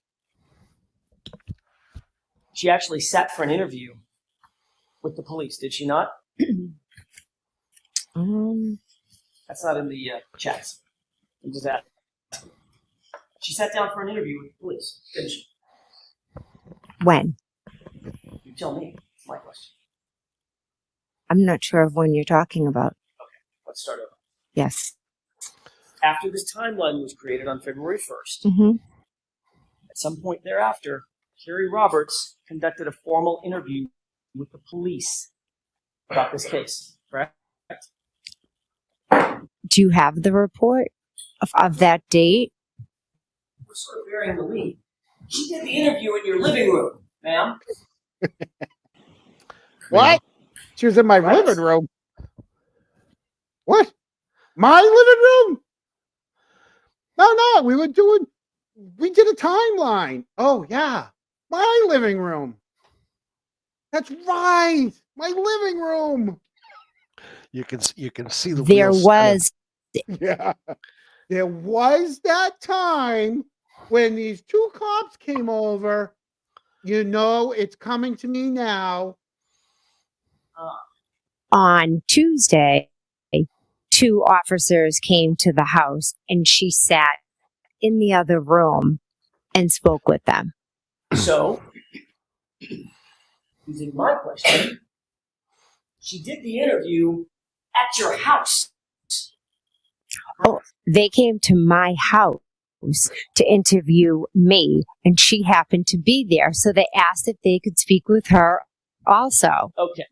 she actually sat for an interview with the police, did she not? That's not in the chats. I'm just asking. She sat down for an interview with the police, didn't she? When? You tell me. It's my question. I'm not sure of when you're talking about. Let's start over. Yes. After this timeline was created on February 1st, Mm-hmm. at some point thereafter, Carrie Roberts conducted a formal interview with the police about this case, correct? Do you have the report of that date? We're sort of bearing the lead. She did the interview in your living room, ma'am. What? She was in my Right. living room. What? My living room? No, we did a timeline. Oh, yeah. My living room. That's right. My living room. You can see the There wheels was. Yeah. There was that time when these two cops came over. You know, it's coming to me now. On Tuesday, 2 officers came to the house and she sat in the other room and spoke with them. So, using my question, she did the interview at your house. Oh, they came to my house to interview me, and she happened to be there. So they asked if they could speak with her also. Okay.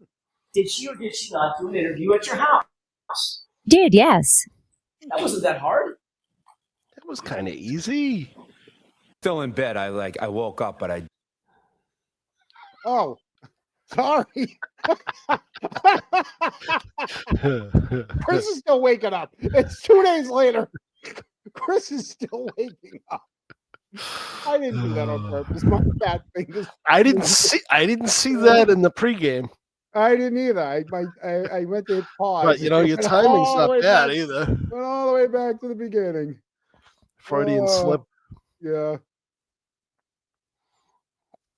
Did she or did she not do an interview at your house? Did, yes. That wasn't that hard. That was kind of easy. Still in bed. I woke up, but I Oh, sorry. Chris is still waking up. It's 2 days later. Chris is still waking up. I didn't do that on purpose. My fat fingers. I didn't see that in the pregame. I didn't either. I went to hit pause. But you know, your Went timing's all the not way bad back- either. Went all the way back to the beginning. Freudian Oh, slip. Yeah.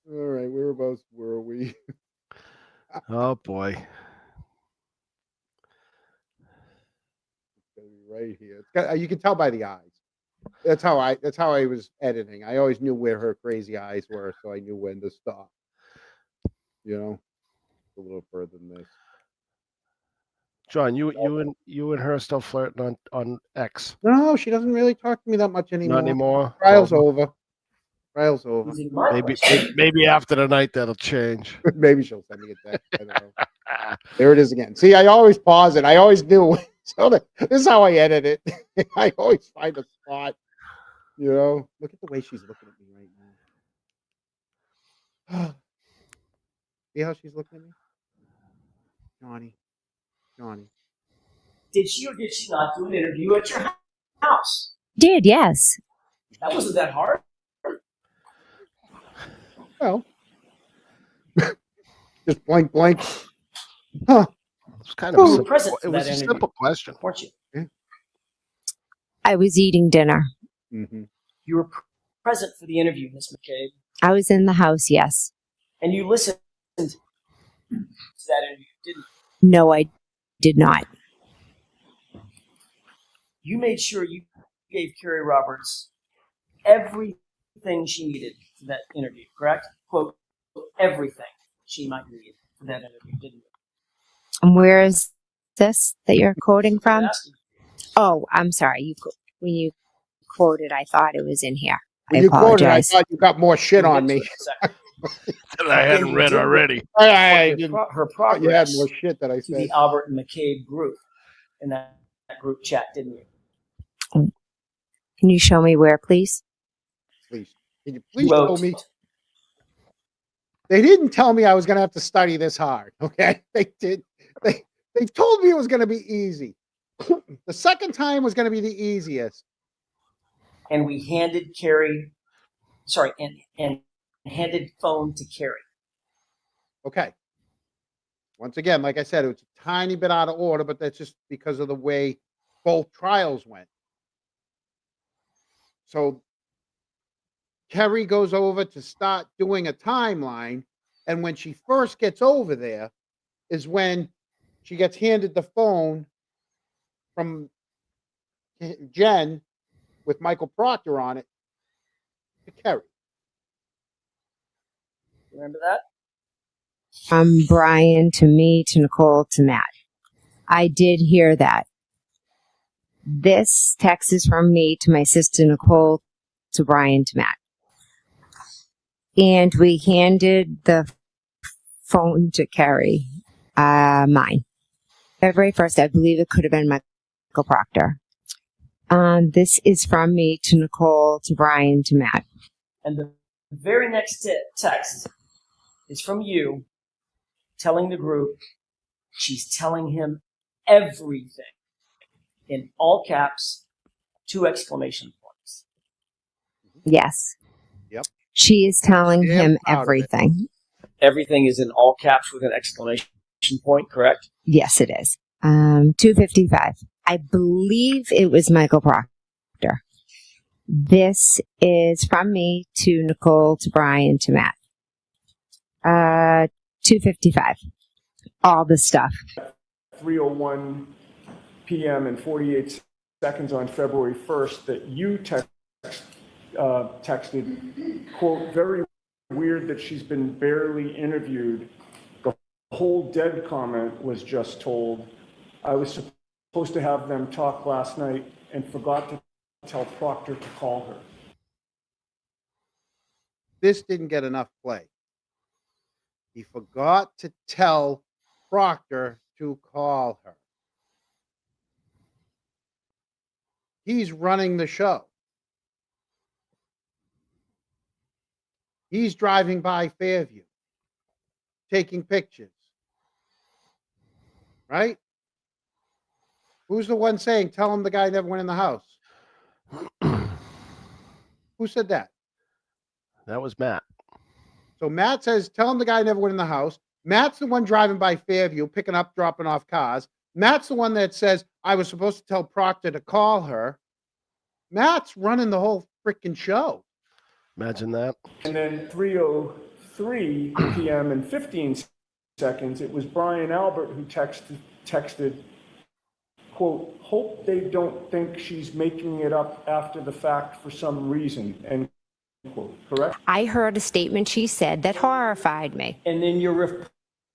All right. Whereabouts were we? Oh boy. It's gonna be right here. You can tell by the eyes. That's how I was editing. I always knew where her crazy eyes were, so I knew when to stop. You know, a little further than this. John, you and her are still flirting on X. No, she doesn't really talk to me that much anymore. Not anymore. Trial's over. Trial's over. Using my Maybe question. maybe after the night that'll change. Maybe she'll send me a text. I don't know. There it is again. See, I always pause it. I always knew. So this is how I edit it. I always find a spot. You know, look at the way she's looking at me right now. See how she's looking at me? Johnny. Did she or did she not do an interview at your house? Did, yes. That wasn't that hard. Well, just blank. Huh. It's kind of You were a present simple, for it was that a interview, simple question. weren't you? I was eating dinner. Mm-hmm. You were present for the interview, Miss McCabe, I was in the house, yes. and you listened to that interview, didn't No, I did not. you? You made sure you gave Carrie Roberts everything she needed for that interview, correct? Quote, everything she might need for that interview, didn't you? And where is this that you're quoting I'm from? asking. Oh, I'm sorry. When you quoted, I thought it was in here. When I you quoted, I apologize. thought you got more shit We'll on get to me. it in a second. That I hadn't read already. I Her didn't. her thought you had progress more shit that I to said. the Albert and McCabe group in that group chat, didn't you? Can you show me where, please? Please, can you You please show wrote, me? They didn't tell me I was going to have to study this hard. Okay, they did. They told me it was going to be easy. The second time was going to be the easiest. and we handed Carrie, sorry, and handed phone to Carrie. Okay. Once again, like I said, it was a tiny bit out of order, but that's just because of the way both trials went. So Kerry goes over to start doing a timeline. And when she first gets over there is when she gets handed the phone from Jen with Michael Proctor on it to Kerry. Remember that? From Brian to me to Nicole to Matt. I did hear that. This text is from me to my sister Nicole to Brian to Matt. And we handed the phone to Kerry, mine. February 1st, I believe it could have been Michael Proctor. This is from me to Nicole to Brian to Matt. And the very next text is from you telling the group she's telling him everything in all caps, 2 exclamation points. Yes. Yep. She is telling Damn him proud of it. everything. Everything is in all caps with an exclamation point, correct? Yes, it is. 2:55. I believe it was Michael Proctor. This is from me to Nicole to Brian to Matt. 2:55. All the stuff. 3:01 p.m. and 48 seconds on February 1st that you texted, quote, very weird that she's been barely interviewed. The whole dead comment was just told. I was supposed to have them talk last night and forgot to tell Proctor to call her. This didn't get enough play. He forgot to tell Proctor to call her. He's running the show. He's driving by Fairview, taking pictures. Right? Who's the one saying, tell him the guy never went in the house? Who said that? That was Matt. So Matt says, tell him the guy never went in the house. Matt's the one driving by Fairview, picking up, dropping off cars. Matt's the one that says, I was supposed to tell Proctor to call her. Matt's running the whole freaking show. Imagine that. And then 3:03 p.m. and 15 seconds, it was Brian Albert who texted, quote, hope they don't think she's making it up after the fact for some reason, end quote, correct? I heard a statement she said that horrified me. And then you're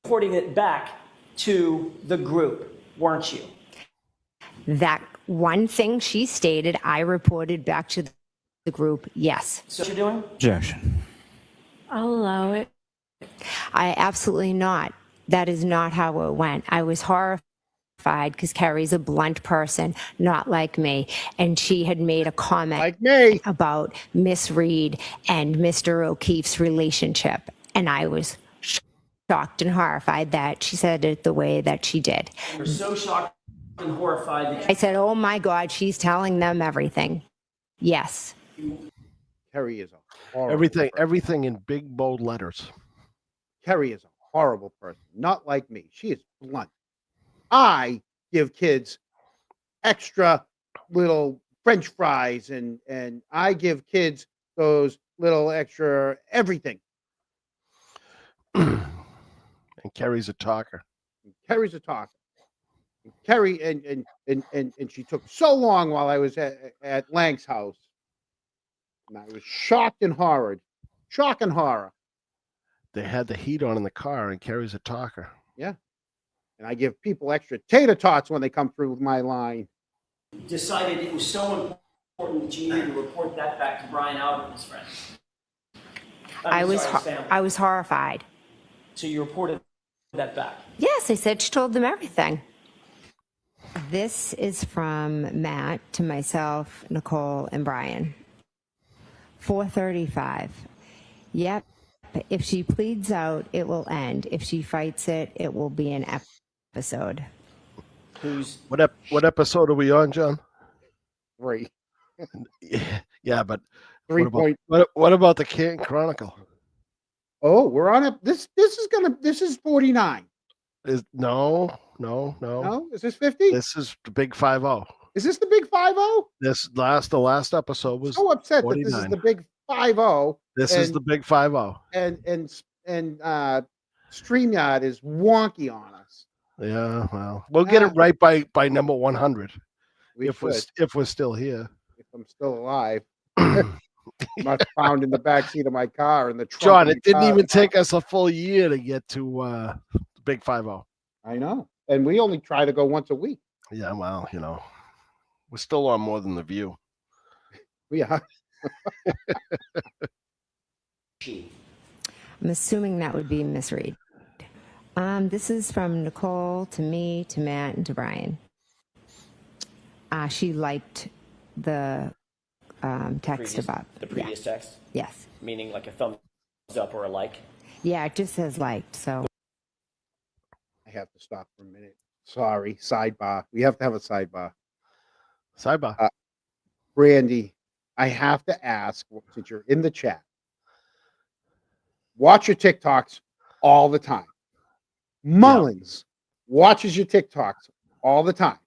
reporting it back to the group, weren't you? That one thing she stated, I reported back to the group, yes. So what you're doing? Objection. I'll allow it. I absolutely not. That is not how it went. I was horrified because Kerry's a blunt person, not like me. And she had made a comment Like me. about Miss Reed and Mr. O'Keefe's relationship. And I was shocked and horrified that she said it the way that she did. You're so shocked and horrified that I said, oh my God, she's telling them everything. Yes. Kerry is a horrible Everything in big bold letters. Kerry is a horrible person, not like me. She is blunt. I give kids extra little French fries and I give kids those little extra everything. And Kerry's a talker. Kerry's a talker. Kerry and she took so long while I was at Lang's house. And I was shocked and horrored. Shock and horror. They had the heat on in the car, and Kerry's a talker. Yeah. And I give people extra tater tots when they come through with my line. decided it was so important that you needed to report that back to Brian Albert and his friends. I was family. I was horrified. So you reported that back? Yes, I said she told them everything. This is from Matt to myself, Nicole, and Brian. 4:35. Yep. If she pleads out, it will end. If she fights it, it will be an episode. What episode are we on, John? 3. Yeah, but 3 point. What about the Canton Chronicle? Oh, we're on it. This is 49. No. No, is this 50? This is the Big 50. Is this the Big 50? The last episode was So upset 49. that this is the Big 50. This is the Big 50. And and StreamYard is wonky on us. Yeah, well, we'll get it right by number 100 if we're still here. If I'm still alive. Not found in the back seat of my car in the trunk. John, of it my didn't car. even take us a full year to get to the Big 5-0. I know, and we only try to go once a week. Yeah, well, we're still on more than The View. We are. I'm assuming that would be Miss Reed. This is from Nicole to me, to Matt, and to Brian. She liked the text above. The previous text? Yes. Meaning like a thumbs up or a like? Yeah, it just says liked, so. I have to stop for a minute. Sorry, sidebar. We have to have a sidebar. Sidebar. Brandy, I have to ask, since you're in the chat, watch your TikToks all the time. Mullins watches your TikToks all the time.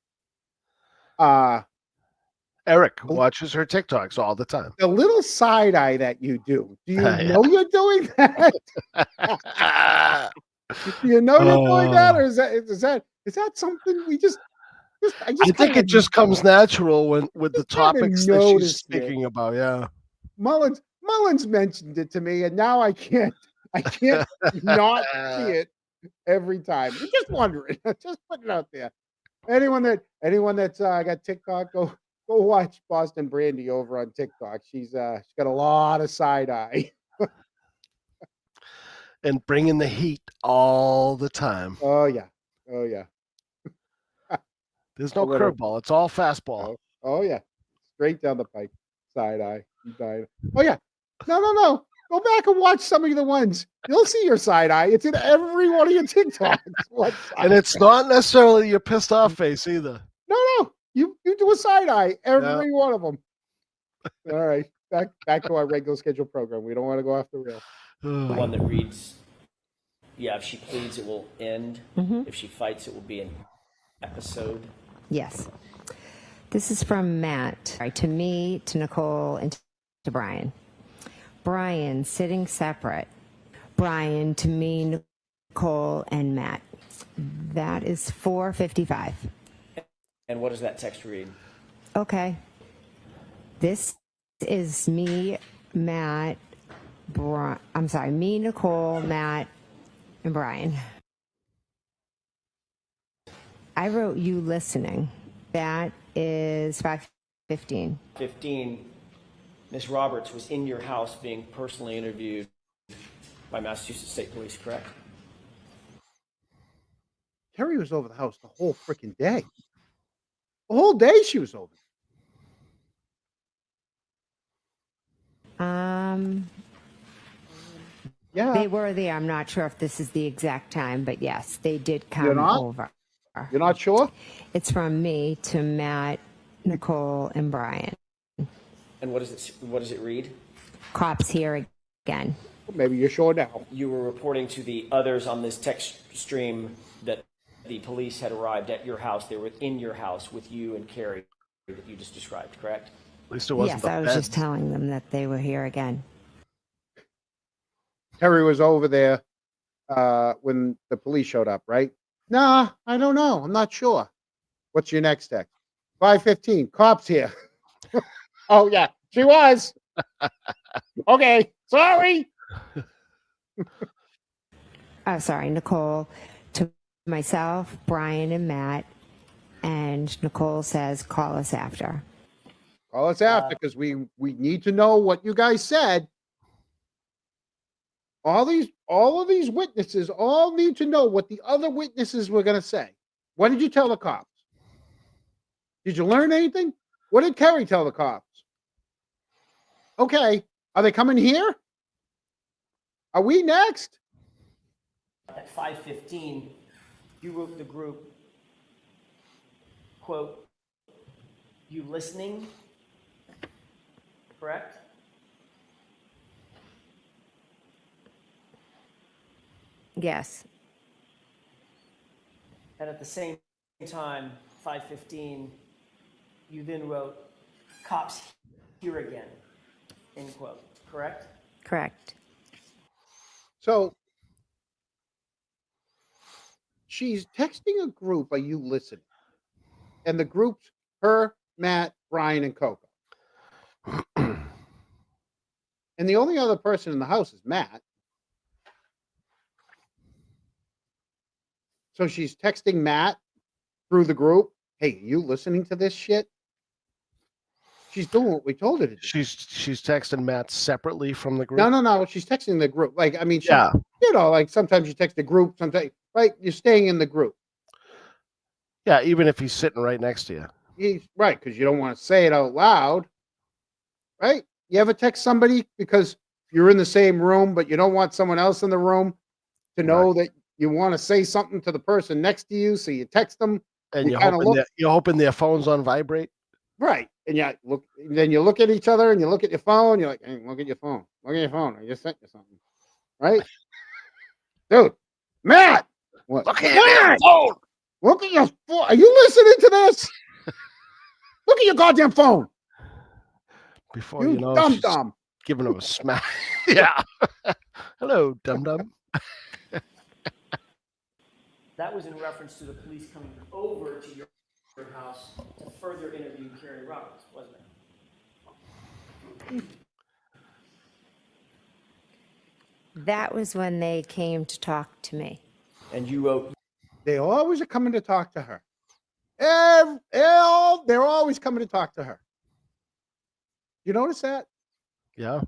Eric watches her TikToks all the time. The little side eye that you do you know you're doing that? Do you know you're doing that, or is that something we just I think it just comes natural with the topics that she's speaking about. Yeah, Mullins mentioned it to me, and now I can't not see it every time. I'm just wondering. Just put it out there. Anyone that's got TikTok, go watch Boston Brandy over on TikTok. She's got a lot of side eye. And bringing the heat all the time. Oh yeah. There's no curveball. It's all fastball. Oh yeah. Straight down the pipe. Side eye. Oh yeah. No. Go back and watch some of the ones. You'll see your side eye. It's in every one of your TikToks. And it's not necessarily your pissed off face either. No. You do a side eye, every one of them. All right. Back to our regular scheduled program. We don't want to go off the rail. The one that reads, if she pleads, it will end. Mm-hmm. If she fights, it will be an episode. Yes. This is from Matt. To me, to Nicole, and to Brian. Brian, sitting separate. Brian, to me, Nicole, and Matt. That is 4:55. And what does that text read? Okay. This is me, Matt, me, Nicole, Matt, and Brian. I wrote you listening. That is 5:15. 15. Miss Roberts was in your house being personally interviewed by Massachusetts State Police, correct? Terry was over the house the whole freaking day. The whole day she was over. Yeah. They were there. I'm not sure if this is the exact time, but yes, they did come over. You're not sure? It's from me to Matt, Nicole, and Brian. And what does it read? Cops here again. Maybe you're sure now. You were reporting to the others on this text stream that the police had arrived at your house. They were in your house with you and Carrie that you just described, correct? At least it wasn't. Yes, I was just telling them that they were here again. Terry was over there when the police showed up, right? Nah, I don't know. I'm not sure. What's your next text? 5:15. Cops here. Oh yeah, she was. Okay, sorry. Oh, sorry, Nicole. To myself, Brian, and Matt. And Nicole says, call us after. Call us after, because we need to know what you guys said. All of these witnesses all need to know what the other witnesses were going to say. What did you tell the cops? Did you learn anything? What did Kerry tell the cops? Okay, are they coming here? Are we next? At 5:15, you wrote the group, quote, you listening, correct? Yes. And at the same time, 5:15, you then wrote, cops here again, end quote, correct? Correct. So she's texting a group. Are you listening? And the group's her, Matt, Brian, and Coco. And the only other person in the house is Matt. So she's texting Matt through the group. Hey, you listening to this shit? She's doing what we told her to do. She's texting Matt separately from the group. No. She's texting the group. Like, I mean, Yeah. you know, like sometimes you text the group, sometimes, right? You're staying in the group. Yeah, even if he's sitting right next to you. He's right, because you don't want to say it out loud, right? You ever text somebody because you're in the same room, but you don't want someone else in the room to know that you want to say something to the person next to you, so you text them, And you're kinda hoping their phone's on vibrate. right? And then you look at each other and you look at your phone. You're like, hey, look at your phone. Look at your phone. I just sent you something, right? Dude, Matt, what? Look at your phone. Look at your phone. Are you listening to this? Look at your goddamn phone. Before you know, dumb she's dumb. giving him a smack. Yeah. Hello, dum dum. That was in reference to the police coming over to your house to further interview Carrie Roberts, wasn't it? That was when they came to talk to me. And you wrote. They always are coming to talk to her. They're always coming to talk to her. You notice that? Yeah.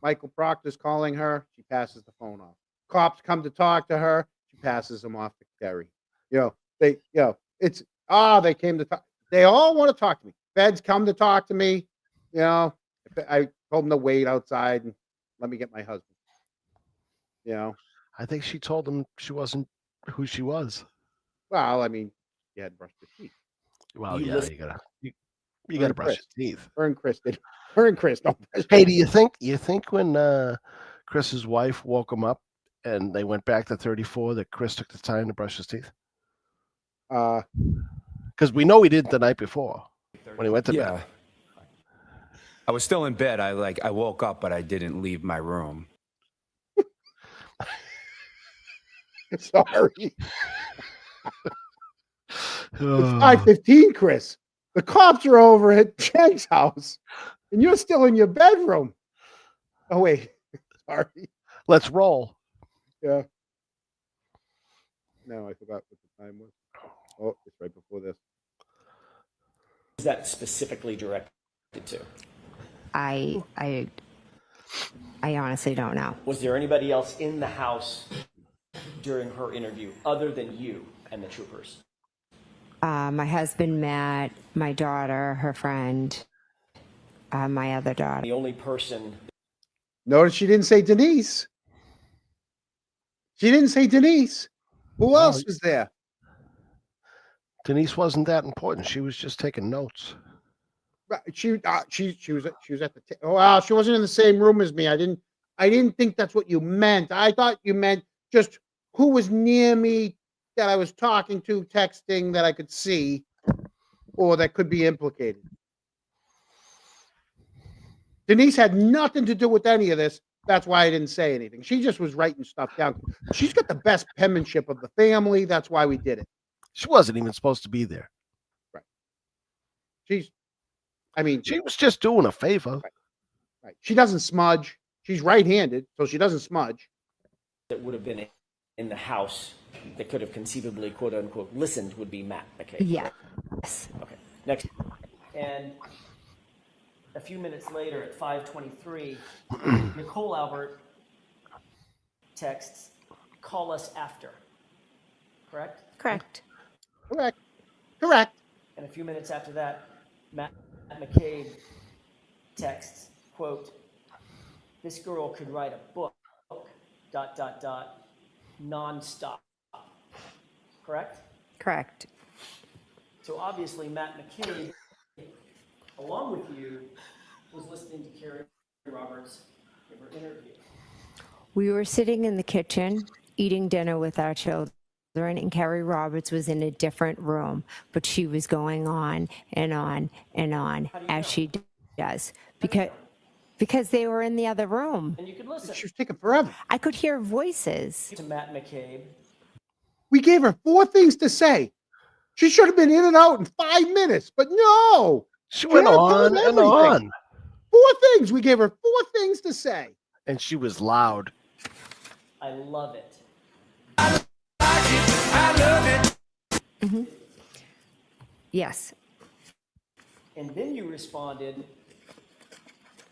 Michael Proctor's calling her. She passes the phone off. Cops come to talk to her. She passes them off to Kerry. They came to talk. They all want to talk to me. Feds come to talk to me. I told them to wait outside and let me get my husband. I think she told him she wasn't who she was. Well, I mean, you had brushed your teeth. Well, you gotta brush your teeth. Her and Chris did. Her and Chris don't brush. Hey, do you think when Chris's wife woke him up and they went back to 34 that Chris took the time to brush his teeth? Because we know he did the night before when he went to bed. I was still in bed. I woke up, but I didn't leave my room. Sorry. It's 5:15, Chris. The cops are over at Jen's house, and you're still in your bedroom. Oh wait, sorry. Let's roll. Yeah. No, I forgot what the time was. Oh, it's right before this. Is that specifically directed to? I honestly don't know. Was there anybody else in the house during her interview other than you and the troopers? My husband, Matt, my daughter, her friend, my other daughter. The only person. Notice she didn't say Denise. She didn't say Denise. Who else was there? Denise wasn't that important. She was just taking notes. She was at the. She wasn't in the same room as me. I didn't think that's what you meant. I thought you meant just who was near me that I was talking to, texting, that I could see, or that could be implicated. Denise had nothing to do with any of this. That's why I didn't say anything. She just was writing stuff down. She's got the best penmanship of the family. That's why we did it. She wasn't even supposed to be there. Right. She was just doing a favor. Right. She doesn't smudge. She's right-handed, so she doesn't smudge. That would have been in the house that could have conceivably, quote unquote, listened would be Matt McCabe. Yes. Okay. Next. And a few minutes later at 5:23, Nicole Albert texts, "Call us after." Correct? Correct. Correct. And a few minutes after that, Matt McCabe texts, quote, "This girl could write a book, ... nonstop." Correct? Correct. So obviously Matt McCabe, along with you, was listening to Carrie Roberts in her interview. We were sitting in the kitchen eating dinner with our children, and Carrie Roberts was in a different room, but she was going on and on and on as she does because they were in the other room. And you could listen. She was taking forever. I could hear voices. To Matt McCabe. We gave her 4 things to say. She should have been in and out in 5 minutes, but no. She went had to tell on us and everything. on. 4 things. We gave her 4 things to say. And she was loud. I love it. Yes. And then you responded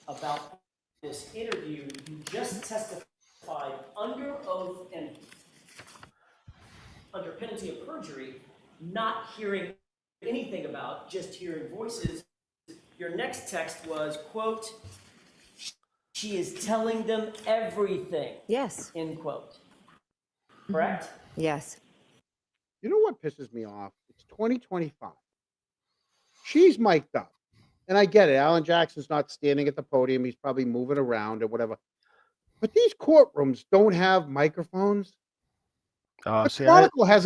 about this interview. You just testified under oath and under penalty of perjury, not hearing anything about, just hearing voices. Your next text was, quote, she is telling them everything. Yes. End quote. Correct? Yes. You know what pisses me off? It's 2025. She's mic'd up. And I get it. Alan Jackson's not standing at the podium. He's probably moving around or whatever. But these courtrooms don't have microphones. The Chronicle has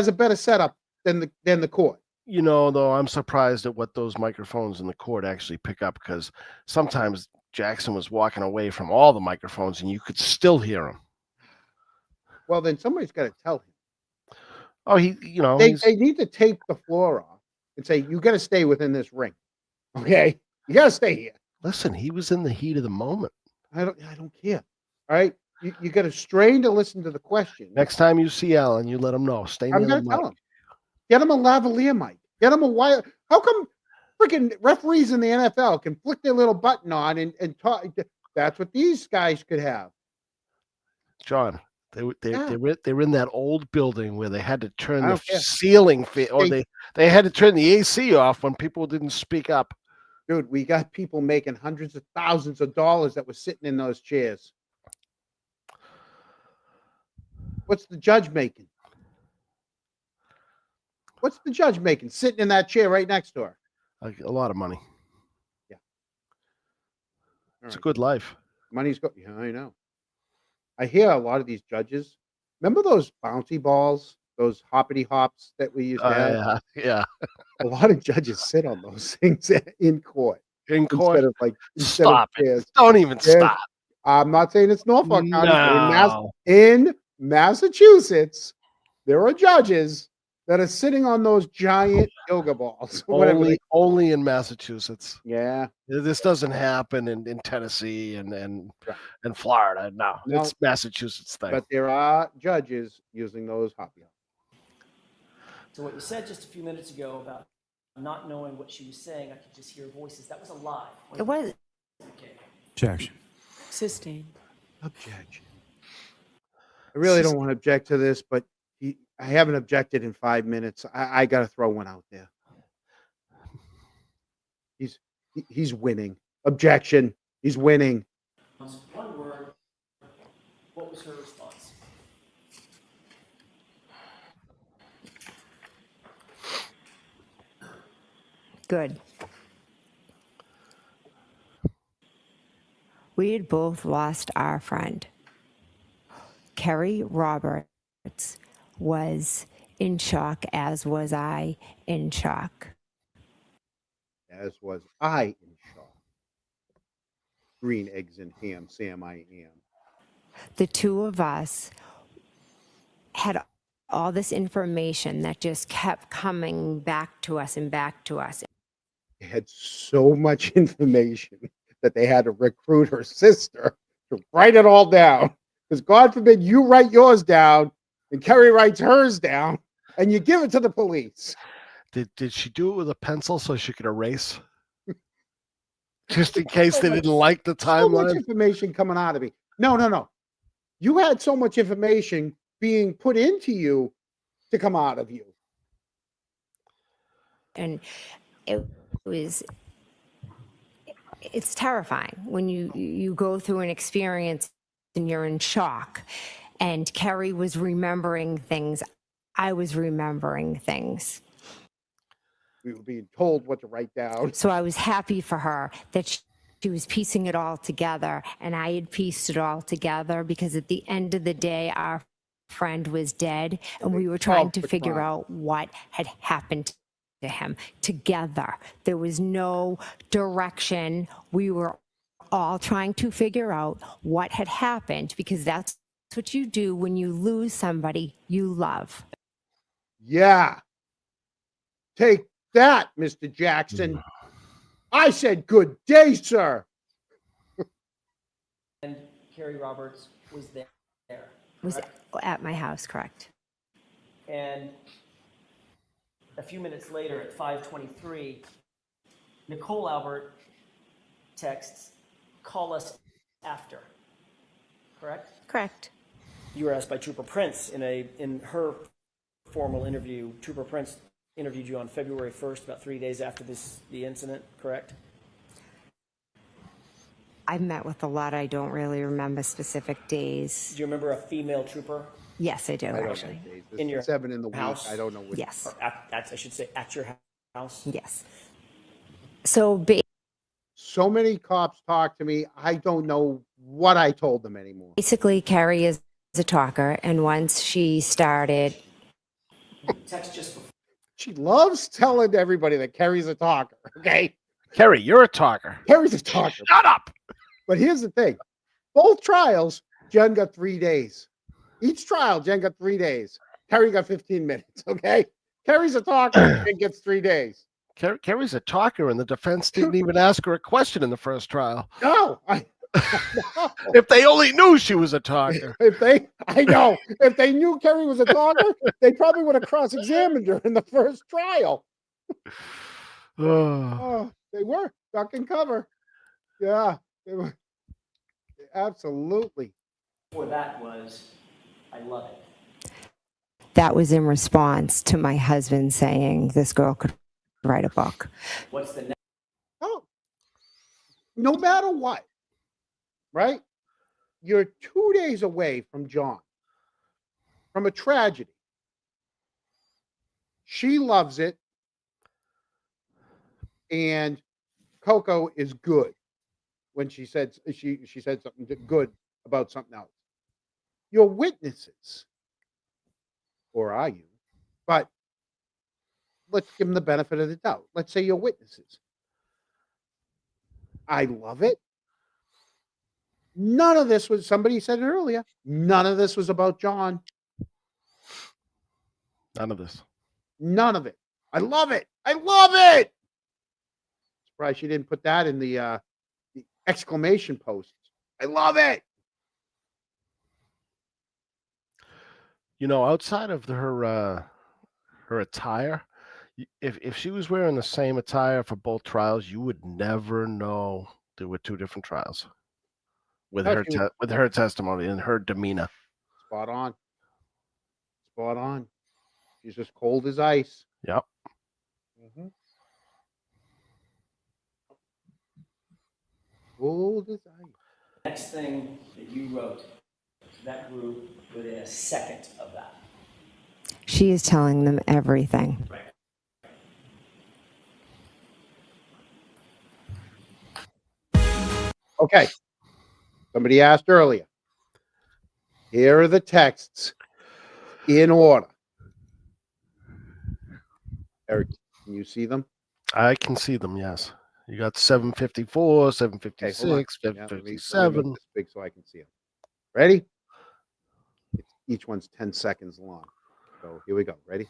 a better setup than the court. You know, though, I'm surprised at what those microphones in the court actually pick up, because sometimes Jackson was walking away from all the microphones and you could still hear him. Well, then somebody's got to tell him. Oh, they need to tape the floor off and say, you got to stay within this ring. Okay? You got to stay here. Listen, he was in the heat of the moment. I don't care. All right? You got to strain to listen to the question. Next time you see Alan, you let him know. Stay near I'm the going to mic. tell him. Get him a lavalier mic. Get him a wire. How come freaking referees in the NFL can flick their little button on and talk? That's what these guys could have. John, they were in that old building where they had to turn the care. ceiling, or they had to turn the AC off when people didn't speak up. Dude, we got people making hundreds of thousands of dollars that were sitting in those chairs. What's the judge making? What's the judge making? Sitting in that chair right next to her. Like a lot of money. Yeah. It's a good life. Money's go. Yeah, I know. I hear a lot of these judges. Remember those bouncy balls, those hoppity hops that we used to have? Yeah. A lot of judges sit on those things in court. In court. Stop it. Don't even stop. I'm not saying it's Norfolk County. No. In Massachusetts, there are judges that are sitting on those giant yoga balls. Only in Massachusetts. Yeah. This doesn't happen in Tennessee and Florida. No, it's Massachusetts thing. But there are judges using those hoppy hops. So what you said just a few minutes ago about not knowing what she was saying, I could just hear voices. That was a lie. It was. Okay. Objection. Sustained. Objection. I really don't want to object to this, but I haven't objected in 5 minutes. I got to throw one out there. He's winning. Objection. He's winning. One word. What was her response? Good. We had both lost our friend. Kerry Roberts was in shock, as was I in shock. As was I in shock. Green eggs and ham, Sam, I am. The two of us had all this information that just kept coming back to us and back to us. They had so much information that they had to recruit her sister to write it all down. Because God forbid you write yours down and Kerry writes hers down and you give it to the police. Did she do it with a pencil so she could erase? Just in case they didn't like the timeline? So much information coming out of me. No. You had so much information being put into you to come out of you. And it's terrifying when you go through an experience and you're in shock. And Kerry was remembering things. I was remembering things. We were being told what to write down. So I was happy for her that she was piecing it all together, and I had pieced it all together, because at the end of the day, our friend was dead, and we were trying to figure out what had happened to him together. There was no direction. We were all trying to figure out what had happened, because that's what you do when you lose somebody you love. Yeah. Take that, Mr. Jackson. I said good day, sir. And Carrie Roberts was there. Was at my house, correct? And a few minutes later at 5:23, Nicole Albert texts, "Call us after." Correct? Correct. You were asked by Trooper Prince in her formal interview. Trooper Prince interviewed you on February 1st, about 3 days after the incident, correct? I've met with a lot. I don't really remember specific days. Do you remember a female trooper? Yes, I do, I don't know actually. days. This In is your 7 in the house? week. I don't know which. Yes. Or I should say at your house? Yes. So So many cops talk to me. I don't know what I told them anymore. basically, Carrie is a talker, and once she started, Text just before. She loves telling everybody that Carrie's a talker. Okay. Kerry, you're a talker. Carrie's a talker. Shut up. But here's the thing. Both trials, Jen got 3 days. Each trial, Jen got 3 days. Carrie got 15 minutes. Okay. Carrie's a talker. Jen gets 3 days. Kerry's a talker, and the defense didn't even ask her a question in the first trial. No. If they only knew she was a talker. I know. If they knew Carrie was a talker, they probably would have cross-examined her in the first trial. Oh, they were duck and cover. Yeah, they were. Absolutely. Before that was, "I love it." that was in response to my husband saying this girl could write a book. What's the next? Oh, no matter what, right? You're 2 days away from John, from a tragedy. She loves it, and Coco is good when she said something good about something else. You're witnesses, or are you? But let's give them the benefit of the doubt. Let's say you're witnesses. I love it. None of this was, somebody said it earlier, none of this was about John. None of this. None of it. I love it. I love it. Surprised she didn't put that in the exclamation posts. I love it. You know, outside of her attire, if she was wearing the same attire for both trials, you would never know there were two different trials with her testimony and her demeanor. Spot on. Spot on. She's just cold as ice. Yep. Mm-hmm. Cold as ice. Next thing that you wrote, that grew within a second of that. She is telling them everything. Right. Okay. Somebody asked earlier. Here are the texts in order. Eric, can you see them? I can see them, yes. You got 754, Okay, 756, hold on. Yeah, let me 757. make this big so I can see them. Ready? Each one's 10 seconds long. So here we go. Ready?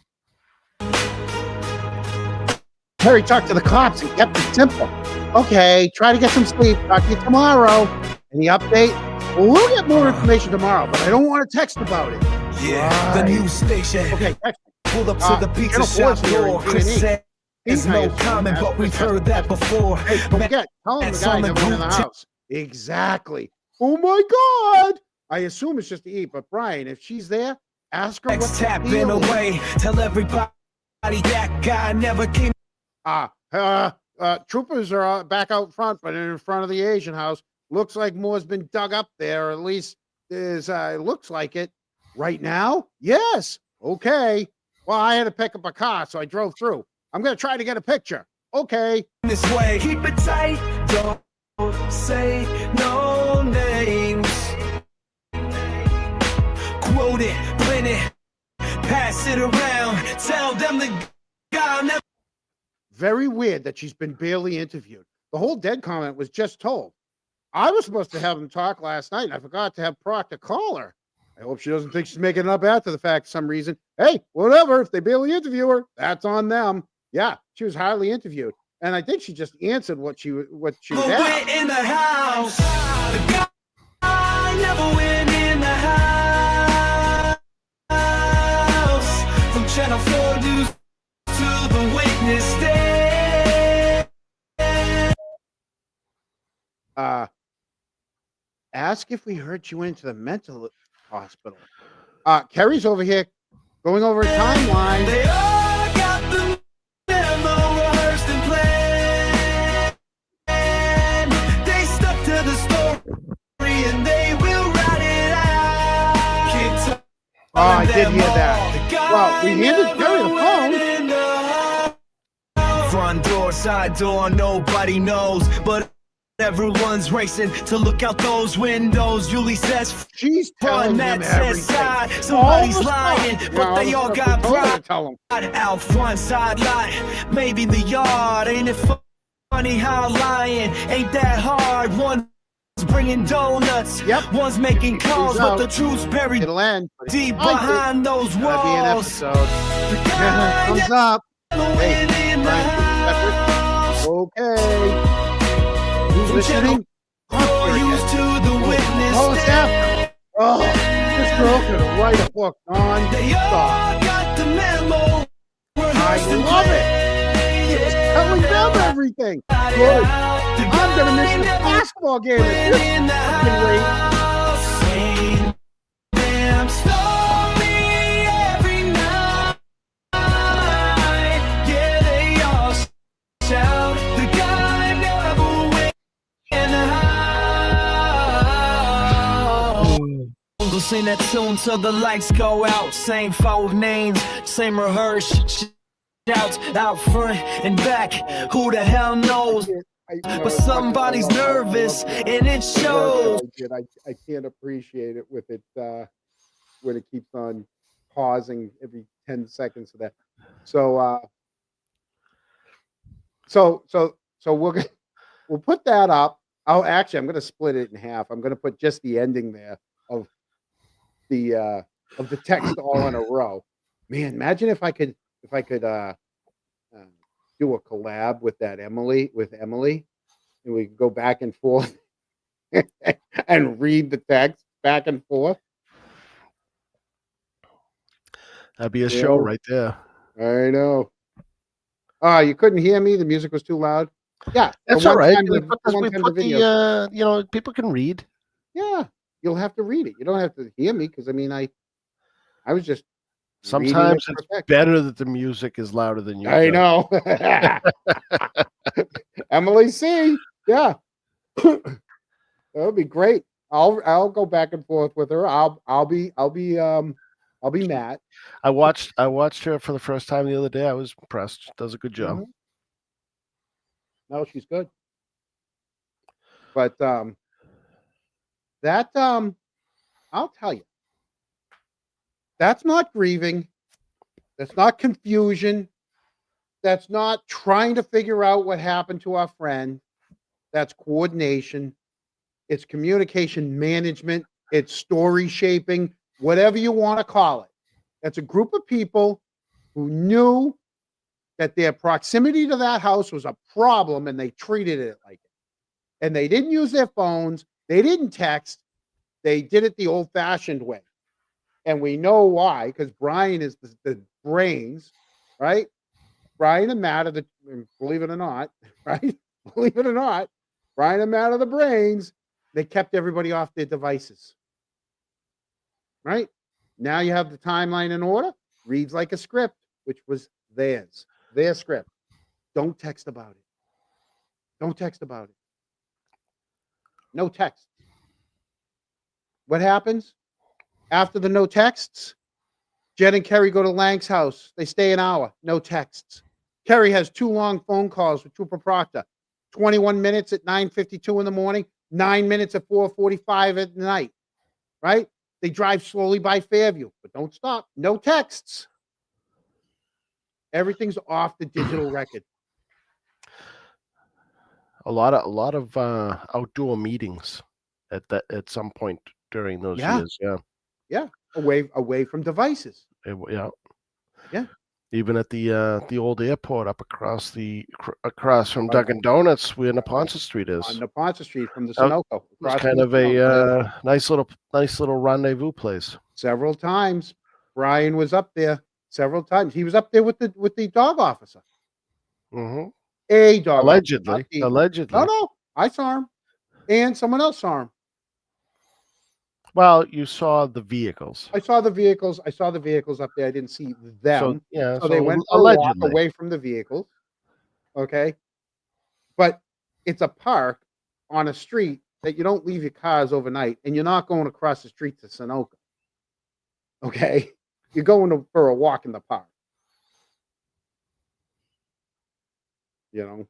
Harry talked to the cops and kept it simple. Okay, try to get some sleep. Talk to you tomorrow. Any update? Well, we'll get more information tomorrow, but I don't want to text about it. Yeah, the news station. Okay, text me. Pulled up to the pizza shop door. Chris said, "There's no comment, but we've heard that before." Hey, don't forget. Tell him the guy never went in the house. Exactly. Oh my God. I assume it's just to eat, but Brian, if she's there, ask her what's the tapping deal. away. Tell everybody that guy never came. Troopers are back out front, but in front of the Asian house. Looks like more's been dug up there, or at least is looks like it. Right now? Yes. Okay. Well, I had to pick up a car, so I drove through. I'm gonna try to get a picture. Okay. This way, keep it tight. Don't say no names. Quote it, blend it, pass it around. Tell them the guy never. Very weird that she's been barely interviewed. The whole dead comment was just told. I was supposed to have him talk last night, and I forgot to have Proctor call her. I hope she doesn't think she's making it up after the fact for some reason. Hey, whatever. If they barely interview her, that's on them. Yeah, she was hardly interviewed. And I think she just answered what she was asked. In the house. The guy never went in the house. From Channel 4 News to the witness stand. Ask if we heard she went into the mental hospital. Kerry's over here going over a timeline. They all got the memo rehearsed and planned. They stuck to the story and they will write it out. I did hear that. Well, we handed Kerry the phone. Front door, side door, nobody knows, but everyone's racing to look out those windows. Julie says, she's telling them everything. Side. Somebody's lying, but they all got pride. Out front, sideline, maybe the yard. Ain't it funny how lying ain't that hard? One's bringing donuts, one's making calls, but the truth's buried deep behind those walls. Thumbs up. Hey, okay. Who's listening? Used to the witness. Oh, it's after. Oh, this girl could write a book non-stop. I love it. It's telling them everything. Good. I'm going to miss the basketball game at this fucking rate. Damn story every night. Yeah, they all shout. The guy never went in the house. We'll sing that tune till the lights go out. Same foul names, same rehearse. Shouts out front and back. Who the hell knows? But somebody's nervous and it shows. I can't appreciate it with it when it keeps on pausing every 10 seconds of that. So we'll put that up. I'm going to split it in half. I'm going to put just the ending there of the text all in a row. Man, imagine if I could do a collab with Emily, and we could go back and forth and read the text back and forth. That'd be a show right there. I know. You couldn't hear me. The music was too loud. Yeah, that's all right. People can read. Yeah, you'll have to read it. You don't have to hear me because I was just. Sometimes it's better that the music is louder than you. I know. Emily C. Yeah. That would be great. I'll go back and forth with her. I'll be Matt. I watched her for the first time the other day. I was impressed. She does a good job. Mm-hmm. No, she's good. But I'll tell you. That's not grieving. That's not confusion. That's not trying to figure out what happened to our friend. That's coordination. It's communication management. It's story shaping, whatever you want to call it. That's a group of people who knew that their proximity to that house was a problem and they treated it like it. And they didn't use their phones. They didn't text. They did it the old-fashioned way. And we know why, because Brian is the brains, right? Brian and Matt are believe it or not, right? Believe it or not, Brian and Matt are the brains. They kept everybody off their devices, right? Now you have the timeline in order. Reads like a script, which was their script. Don't text about it. Don't text about it. No text. What happens? After the no texts, Jen and Kerry go to Lang's house. They stay an hour. No texts. Kerry has 2 long phone calls with Trooper Proctor. 21 minutes at 9:52 in the morning, 9 minutes at 4:45 at night. Right? They drive slowly by Fairview, but don't stop. No texts. Everything's off the digital record. A lot of outdoor meetings at some point during those years. Yeah. Yeah, away from devices. Yeah. Yeah. Even at the old airport up across from Dunkin' Donuts, where Neponset Street On is. Neponset Street from the That Sunoco. was Across from kind the of Sunoco. a nice little rendezvous place. Several times. Brian was up there several times. He was up there with the dog officer. Hmm. A dog officer, not Allegedly, the allegedly. No, I saw him. And someone else saw him. Well, you saw the vehicles. I saw the vehicles. I saw the vehicles up there. I didn't see So them. yeah, So they so went for a walk allegedly. away from the vehicles. Okay. But it's a park on a street that you don't leave your cars overnight, and you're not going across the street to Sunoco. Okay. You're going for a walk in the park. You know?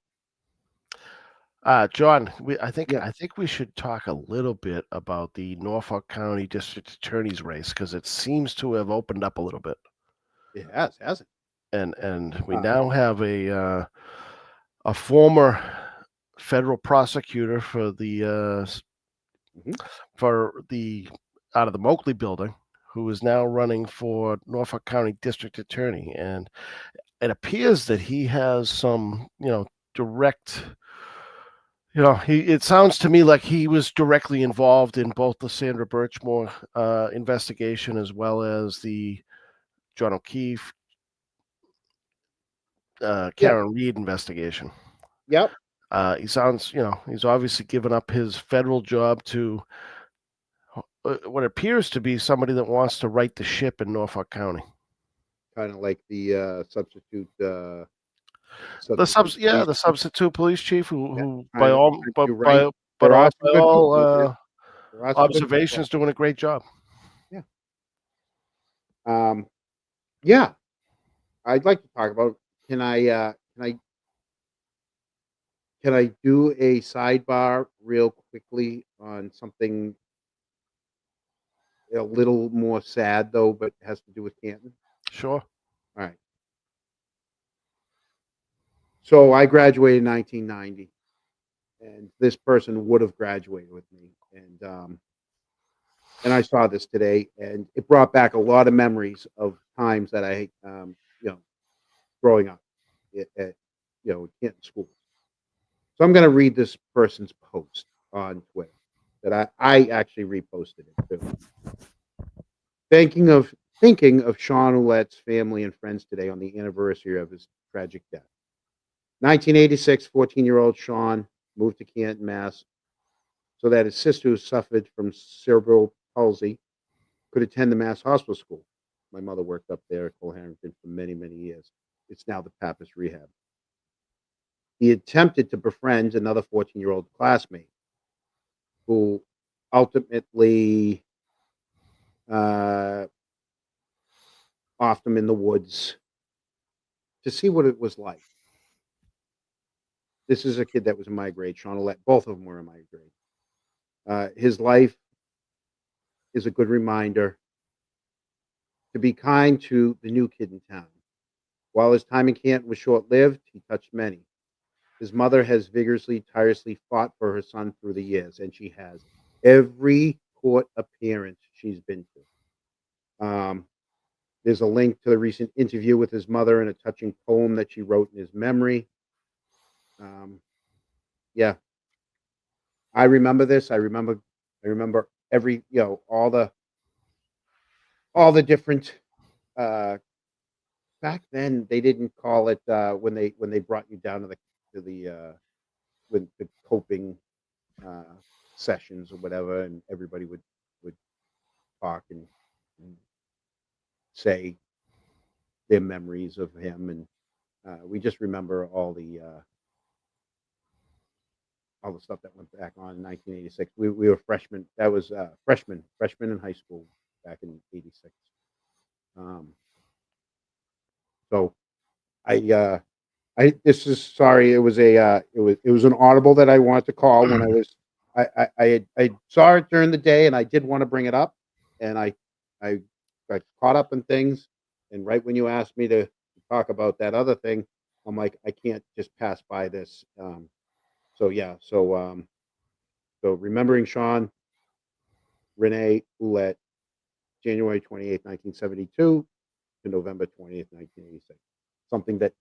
John, I Yeah. think we should talk a little bit about the Norfolk County District Attorney's race because it seems to have opened up a little bit, It has, hasn't and we it? now have a former federal prosecutor for Mhm. the out of the Moakley building who is now running for Norfolk County District Attorney, and it appears that he has some direct. It sounds to me like he was directly involved in both the Sandra Birchmore investigation as well as the John O'Keefe, Yeah. Karen Reed investigation. Yep. He sounds, he's obviously given up his federal job to what appears to be somebody that wants to right the ship in Norfolk County. Kind of like the substitute The police substitute police chief Yeah, who by trying all to do right. but There all are some good people. There are some good people. observations doing a great job. Yeah. Yeah. I'd like to talk about. Can I do a sidebar real quickly on something a little more sad though, but has to do with Canton? Sure. All right. So I graduated in 1990, and this person would have graduated with me, and I saw this today, and it brought back a lot of memories of times that I, growing up at Canton schools. So I'm going to read this person's post on Twitter that I actually reposted it too. Thinking of Sean Ouellette's family and friends today on the anniversary of his tragic death. 1986, 14-year-old Sean moved to Canton, Mass, so that his sister, who suffered from cerebral palsy, could attend the Mass Hospital School. My mother worked up there at Cole Harrington for many, many years. It's now the Pappas Rehab. He attempted to befriend another 14-year-old classmate who ultimately offed him in the woods to see what it was like. This is a kid that was in my grade, Sean Ouellette. Both of them were in my grade. His life is a good reminder to be kind to the new kid in town. While his time in Canton was short-lived, he touched many. His mother has vigorously, tirelessly fought for her son through the years, and she has. Every court appearance she's been to. There's a link to the recent interview with his mother and a touching poem that she wrote in his memory. Yeah, I remember this. I remember every all the different. Back then, they didn't call it when they brought you down to the with the coping sessions or whatever, and everybody would talk and say their memories of him, and we just remember all the stuff that went back on in 1986. We were freshmen. That was freshmen in high school back in '86. So I this is sorry. It was it was an audible that I wanted to call when I saw it during the day, and I did want to bring it up, and I got caught up in things, and right when you asked me to talk about that other thing, I'm like, I can't just pass by this. So yeah, so remembering Sean, Renee Ouellette, January 28th, 1972 to November 20th, 1986. Something that,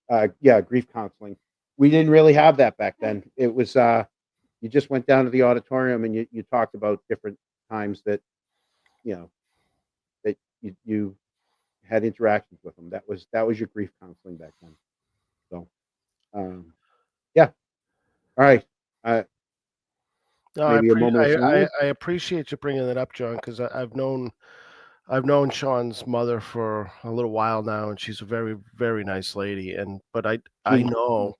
grief counseling. We didn't really have that back then. It was, you just went down to the auditorium and you talked about different times that, that you had interactions with them. That was your grief counseling back then. So, yeah. All right. No, Maybe a moment of silence. I appreciate you bringing that up, John, because I've known Sean's mother for a little while now, and she's a very, very nice lady. But I know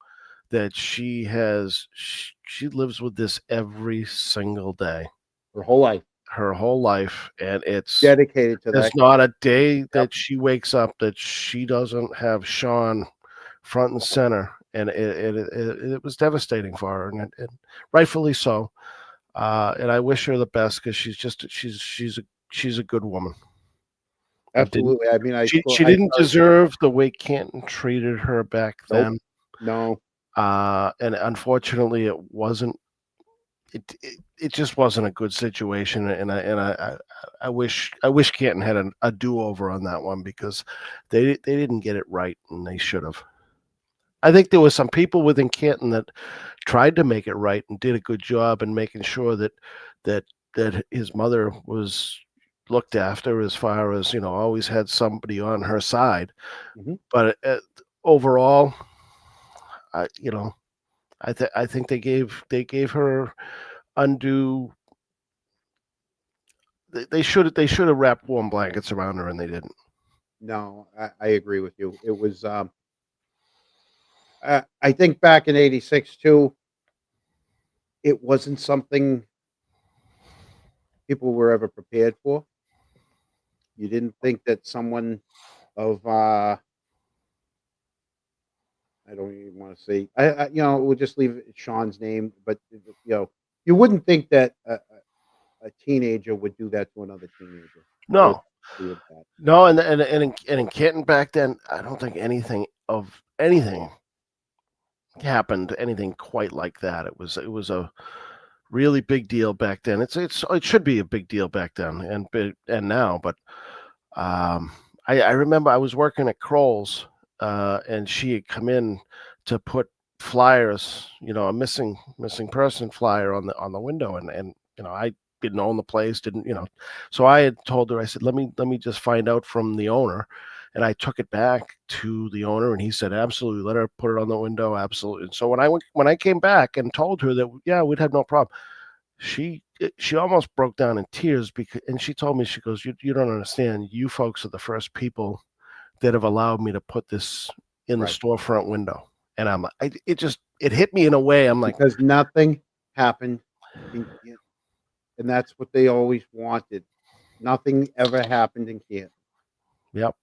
that she lives with this every single day, Her whole life, and it's dedicated to there's that. not a day that she wakes up that she doesn't have Sean front and center, and it was devastating for her, and rightfully so. And I wish her the best because she's a good woman. Absolutely. I mean, She didn't deserve the way Canton treated her back then. No. And unfortunately, it wasn't. It just wasn't a good situation, and I wish Canton had a do over on that one because they didn't get it right, and they should have. I think there were some people within Canton that tried to make it right and did a good job in making sure that his mother was looked after, as far as always had somebody on her side. But overall, I think they gave her undue. They should have wrapped warm blankets around her, and they didn't. No, I agree with you. It was I think back in '86 too, it wasn't something people were ever prepared for. You didn't think that someone of I don't even want to say we'll just leave it Sean's name, but you wouldn't think that a teenager would do that to another teenager. No. With that. No, and in Canton back then, I don't think anything happened, anything quite like that. It was a really big deal back then. It should be a big deal back then and now. But I remember I was working at Kroll's, and she had come in to put flyers, a missing person flyer on the window, and I didn't own the place, so I had told her, I said, let me just find out from the owner. And I took it back to the owner, and he said, absolutely, let her put it on the window, absolutely. And so when I came back and told her that, yeah, we'd have no problem, she almost broke down in tears, and she told me, she goes, you don't understand, you folks are the first people that have allowed me to put this in the storefront window. And I'm like, it hit me in a way. I'm like, because nothing happened and that's what they always wanted. Nothing ever happened in Canton. Yep.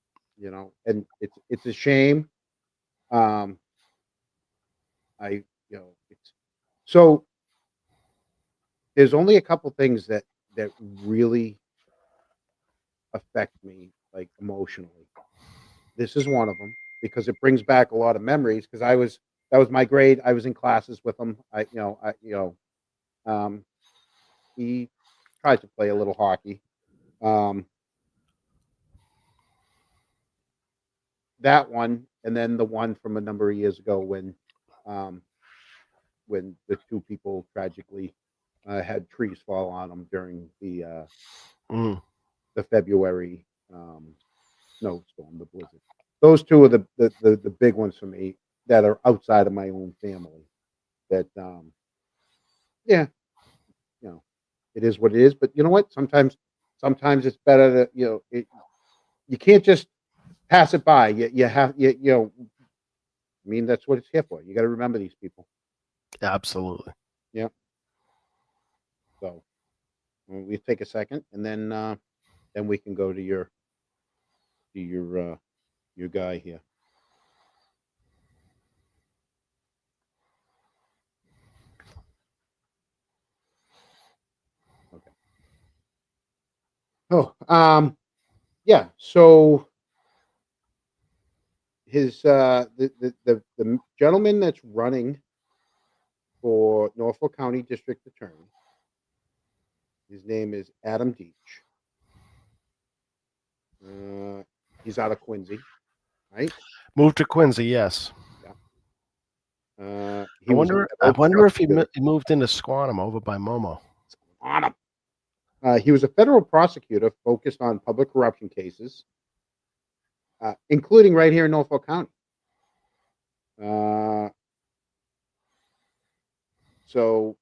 And it's a shame. So there's only a couple things that really affect me, like, emotionally. This is one of them because it brings back a lot of memories. Because that was my grade. I was in classes with him. He tried to play a little hockey. That one, and then the one from a number of years ago when the two people tragically had trees fall on them during the February snowstorm, the blizzard. Those two are the big ones for me that are outside of my own family. That it is what it is. But you know what? Sometimes it's better to you can't just pass it by. You have I mean, that's what it's here for. You got to remember these people. Absolutely. Yeah. So we take a second, and then we can go to your guy here. Okay. Oh, yeah. So his the gentleman that's running for Norfolk County District Attorney, his name is Adam Deach. He's out of Quincy, right? Moved to Quincy, yes. He was a I federal wonder if he prosecutor. moved into Squantum over by Momo. On him. He was a federal prosecutor focused on public corruption cases, including right here in Norfolk County. So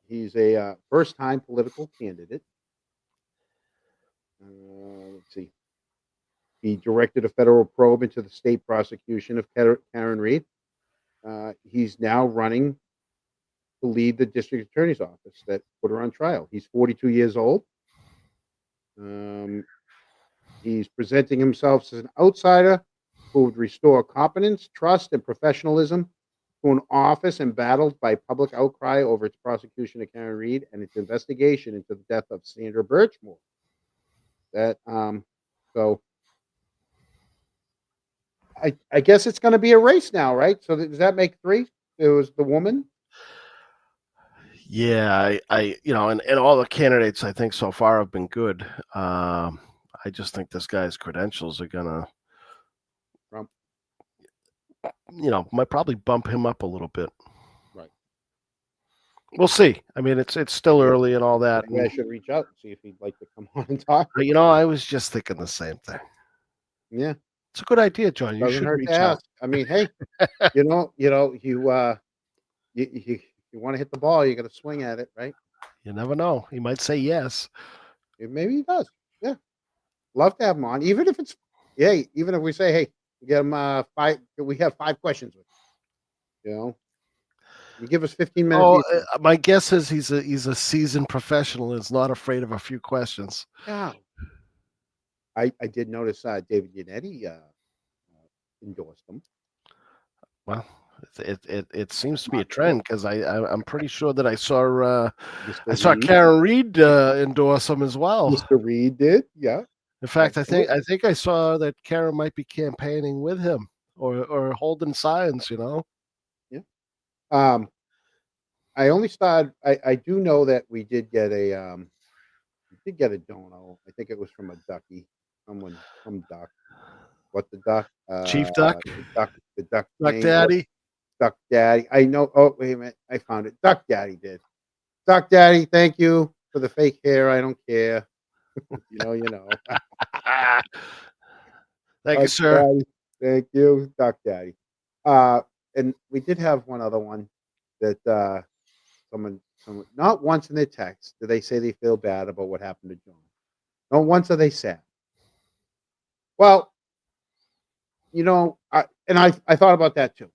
he's a first-time political candidate. Let's see. He directed a federal probe into the state prosecution of Karen Reed. He's now running to lead the district attorney's office that put her on trial. He's 42 years old. He's presenting himself as an outsider who would restore competence, trust, and professionalism to an office embattled by public outcry over its prosecution of Karen Reed and its investigation into the death of Sandra Birchmore. So I guess it's going to be a race now, right? So does that make three? It was the woman. Yeah, I and all the candidates I think so far have been good. I just think this guy's credentials are gonna, might probably bump him up a little bit. Right. We'll see. I mean, it's still early and all that. Maybe I should reach out and see if he'd like to come on and talk. I was just thinking the same thing. Yeah. It's a good idea, John. You Doesn't should hurt reach to out. ask. I mean, hey, you want to hit the ball, you got to swing at it, right? You never know. He might say yes. Maybe he does. Yeah. Love to have him on. Even if we say, hey, get him we have 5 questions with you. You give us 15 minutes. Oh, my guess is he's a seasoned professional and is not afraid of a few questions. Yeah. I did notice David Yannetti endorsed him. Well, it seems to be a trend because I'm pretty sure that I saw Reed. Karen Reed endorse him as well. Mr. Reed did, yeah. In fact, I think I saw that Karen might be campaigning with him or holding signs. Yeah. I only started. I do know that we did get a dono. I think it was from a ducky. Someone from Duck. What the duck? Chief Duck. The duck. Duck Daddy. Duck Daddy. I know. Oh, wait a minute. I found it. Duck Daddy did. Duck Daddy, thank you for the fake hair. I don't care. you know. Thank you, sir. Daddy. Thank you, Duck Daddy. And we did have one other one that someone not once in their text did they say they feel bad about what happened to John. Not once are they sad. Well, I thought about that too.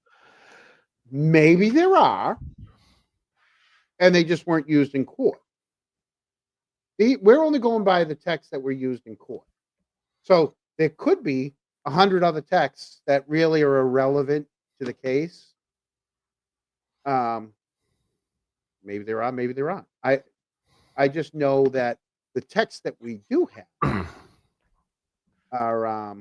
Maybe there are, and they just weren't used in court. We're only going by the texts that were used in court. So there could be 100 other texts that really are irrelevant to the case. Maybe there are, maybe there aren't. I just know that the texts that we do have are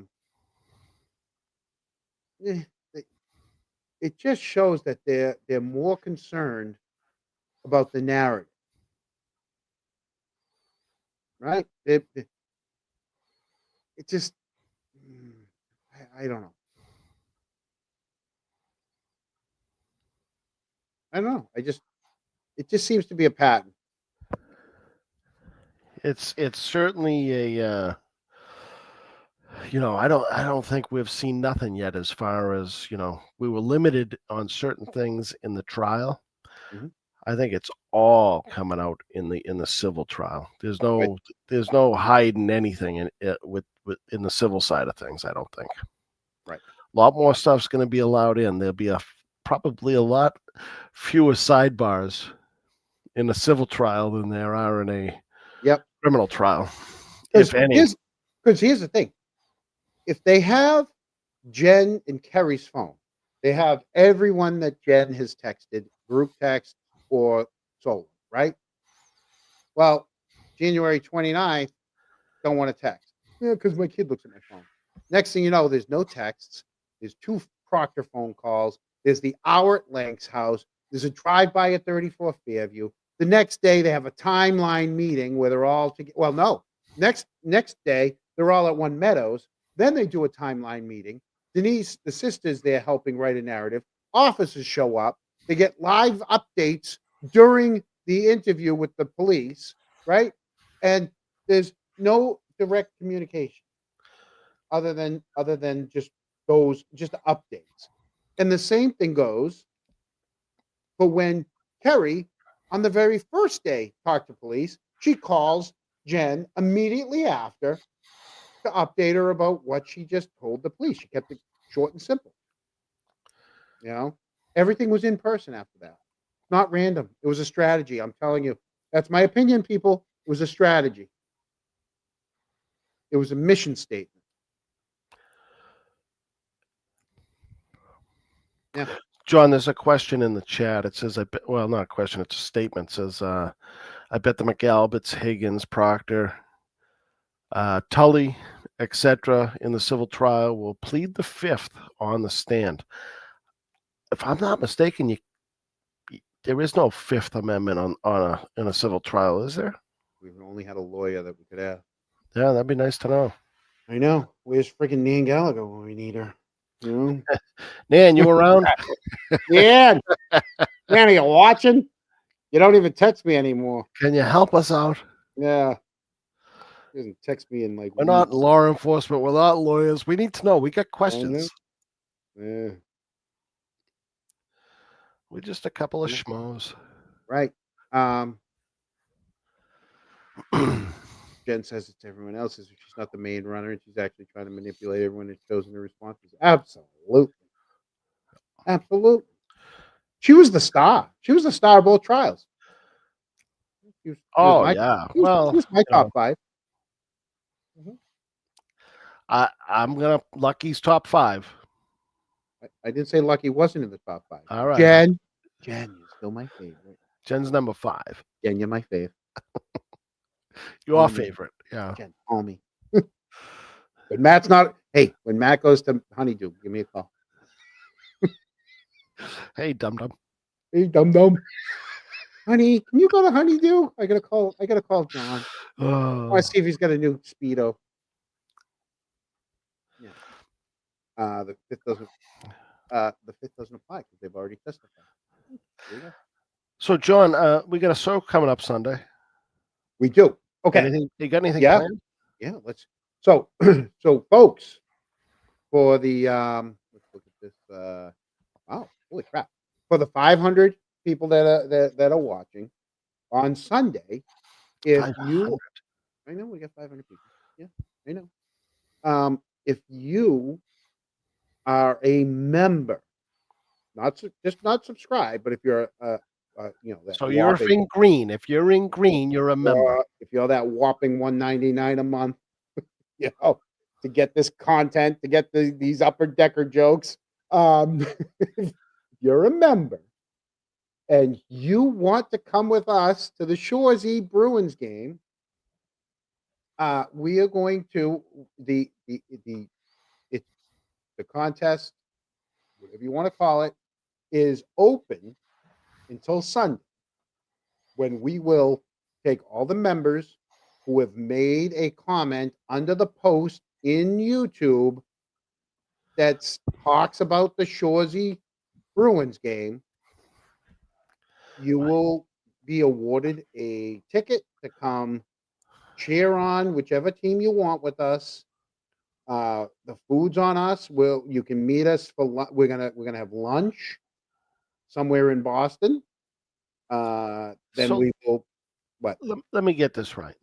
it just shows that they're more concerned about the narrative, right? It just I don't know. I don't know. It just seems to be a pattern. It's certainly a I don't think we've seen nothing yet as far as, we were limited on certain things in the trial. Mm-hmm. I think it's all coming out in the civil trial. There's no hiding anything in the civil side of things, I don't think. Right. A lot more stuff's going to be allowed in. There'll be probably a lot fewer sidebars in a civil trial than there are in a criminal trial, if any. Because here's the thing. If they have Jen and Kerry's phone, they have everyone that Jen has texted, group text or solo, right? Well, January 29th, don't want to text. Yeah, because my kid looks at my phone. Next thing you know, there's no texts. There's 2 Proctor phone calls. There's the hour at Lank's house. There's a drive-by at 34 Fairview. The next day they have a timeline meeting where they're all together. Well, no, next day they're all at One Meadows. Then they do a timeline meeting. Denise, the sister's there helping write a narrative. Officers show up. They get live updates during the interview with the police, right? And there's no direct communication other than just updates. And the same thing goes for when Kerry, on the very first day, talked to police. She calls Jen immediately after to update her about what she just told the police. She kept it short and simple. You know, everything was in person after that. Not random. It was a strategy. I'm telling you. That's my opinion, people. It was a strategy. It was a mission statement. Yeah. John, there's a question in the chat. It says, well, not a question, it's a statement. It says, I bet the McAlberts, Higgins, Proctor, Tully, etc. in the civil trial will plead the fifth on the stand. If I'm not mistaken, there is no Fifth Amendment in a civil trial, is there? We've only had a lawyer that we could have. Yeah, that'd be nice to know. I know. Where's freaking Nan Gallagher when we need her? You know? Nan, you around? Nan, are you watching? You don't even text me anymore. Can you help us out? Yeah. He doesn't text me in like We're not law enforcement. We're not lawyers. We need to know. We got questions. Yeah. We're just a couple of schmoes. Right. Jen says it's everyone else's. She's not the main runner, and she's actually trying to manipulate everyone who's chosen her responses. Absolutely. She was the star. She was the star of both trials. She was my top five. I'm gonna Lucky's top five. I didn't say Lucky wasn't in the top five. All right. Jen, you're still my favorite. Jen's number 5. Jen, you're my fave. Your favorite. Yeah. Jen, call me. But Matt's not. Hey, when Matt goes to Honeydew, give me a call. Hey, dum dum. Hey, dum dum. Honey, can you go to Honeydew? I gotta call John. I want to see if he's got a new Speedo. Yeah. The fifth doesn't apply because they've already testified. There you go. So, John, we got a show coming up Sunday. We do. Okay. You got anything Yeah. planned? Yeah. So folks, for the let's look at this. Wow, holy crap! For the 500 people that are watching on Sunday, if 500. you, I know we got 500 people. Yeah, I know. If you are a member, not subscribe, but if you're So you're in green. If you're in green, you're a member. If you're that whopping $199 a month, to get this content, to get these upper decker jokes, if you're a member and you want to come with us to the Shoresy Bruins game, we are going to the contest, whatever you want to call it, is open until Sunday, when we will take all the members who have made a comment under the post in YouTube that talks about the Shoresy Bruins game. You will be awarded a ticket to come cheer on whichever team you want with us. The food's on us. You can meet us for we're gonna have lunch somewhere in Boston. Then we will. What? Let me get this right.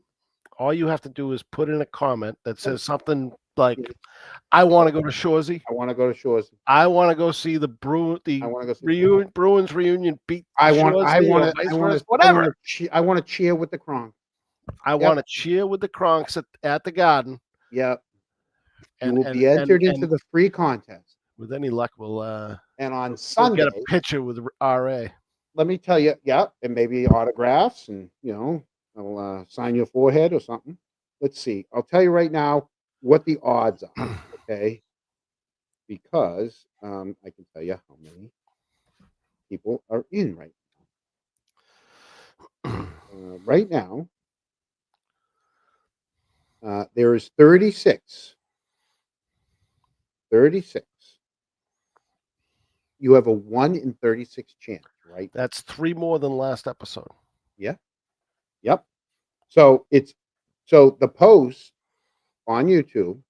All you have to do is put in a comment that says something like, "I want to go to Shoresy. I want to go to Shoresy. I want to go see the Bruins reunion beat. I want whatever. I want to cheer with the Kronk. I want to cheer with the Kronks at the Garden. Yep. You will be entered into the free contest. With any luck, we'll and on Sunday we'll get a picture with RA. Let me tell you, and maybe autographs, and I'll sign your forehead or something. Let's see. I'll tell you right now what the odds are, okay? Because I can tell you how many people are in right right now, there is 36. 36. You have a 1 in 36 chance, right? That's 3 more than last episode. Yeah. Yep. So the post on YouTube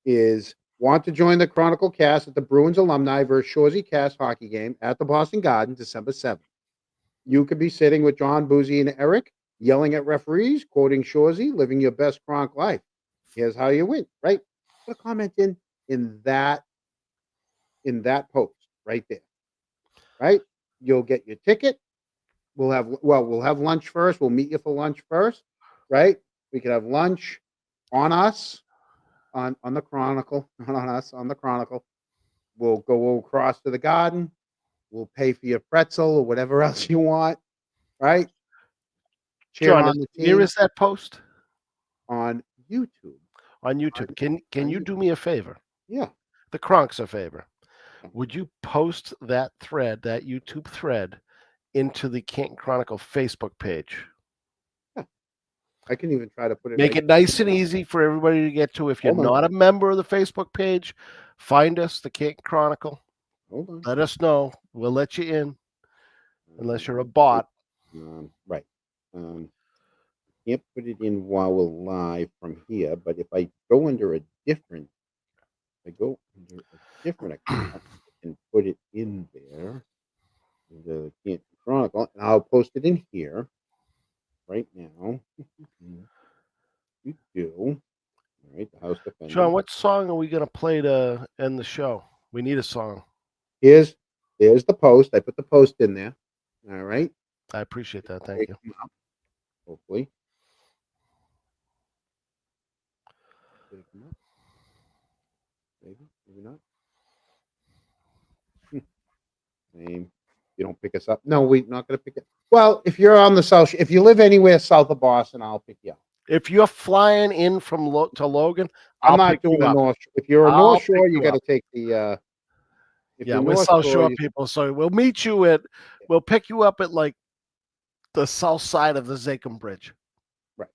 is want to join the Chronicle cast at the Bruins alumni versus Shorzy cast hockey game at the Boston Garden, December 7th. You could be sitting with John, Boozy, and Eric, yelling at referees, quoting Shorzy, living your best Cronk life. Here's how you win, right? Put a comment in that post right there, right? You'll get your ticket. We'll have lunch first. We'll meet you for lunch first, right? We could have lunch on us on the Chronicle, not on us, on the Chronicle. We'll go across to the Garden. We'll pay for your pretzel or whatever else you want, right? Cheer John, on the where team is that post? on YouTube. On YouTube. Can you do me a favor? Yeah. The Kronks a favor. Would you post that thread, that YouTube thread, into the Canton Chronicle Facebook page? Yeah. I can even try to put it. Make it nice and easy for everybody to get to. If you're not a member of the Facebook page, find us, the Canton Chronicle. Hold on. Let us know. We'll let you in, unless you're a bot. Right. Can't put it in while we're live from here, but if I go under a different, account, I can put it in there, the Canton Chronicle, and I'll post it in here right now. You do. All right, the House Defendants. John, what song are we going to play to end the show? We need a song. There's the post. I put the post in there. All right. I appreciate that. Thank you. Hopefully. Maybe not. Same. You don't pick us up. No, we're not going to pick it. Well, if you're on the south, if you live anywhere south of Boston, I'll pick you up. If you're flying in from to Logan, I'm not doing the North. If you're a North Shore, you got to take the. Yeah, we're South Shore people, so we'll meet you at. We'll pick you up at like the south side of the Zachem Bridge. Right.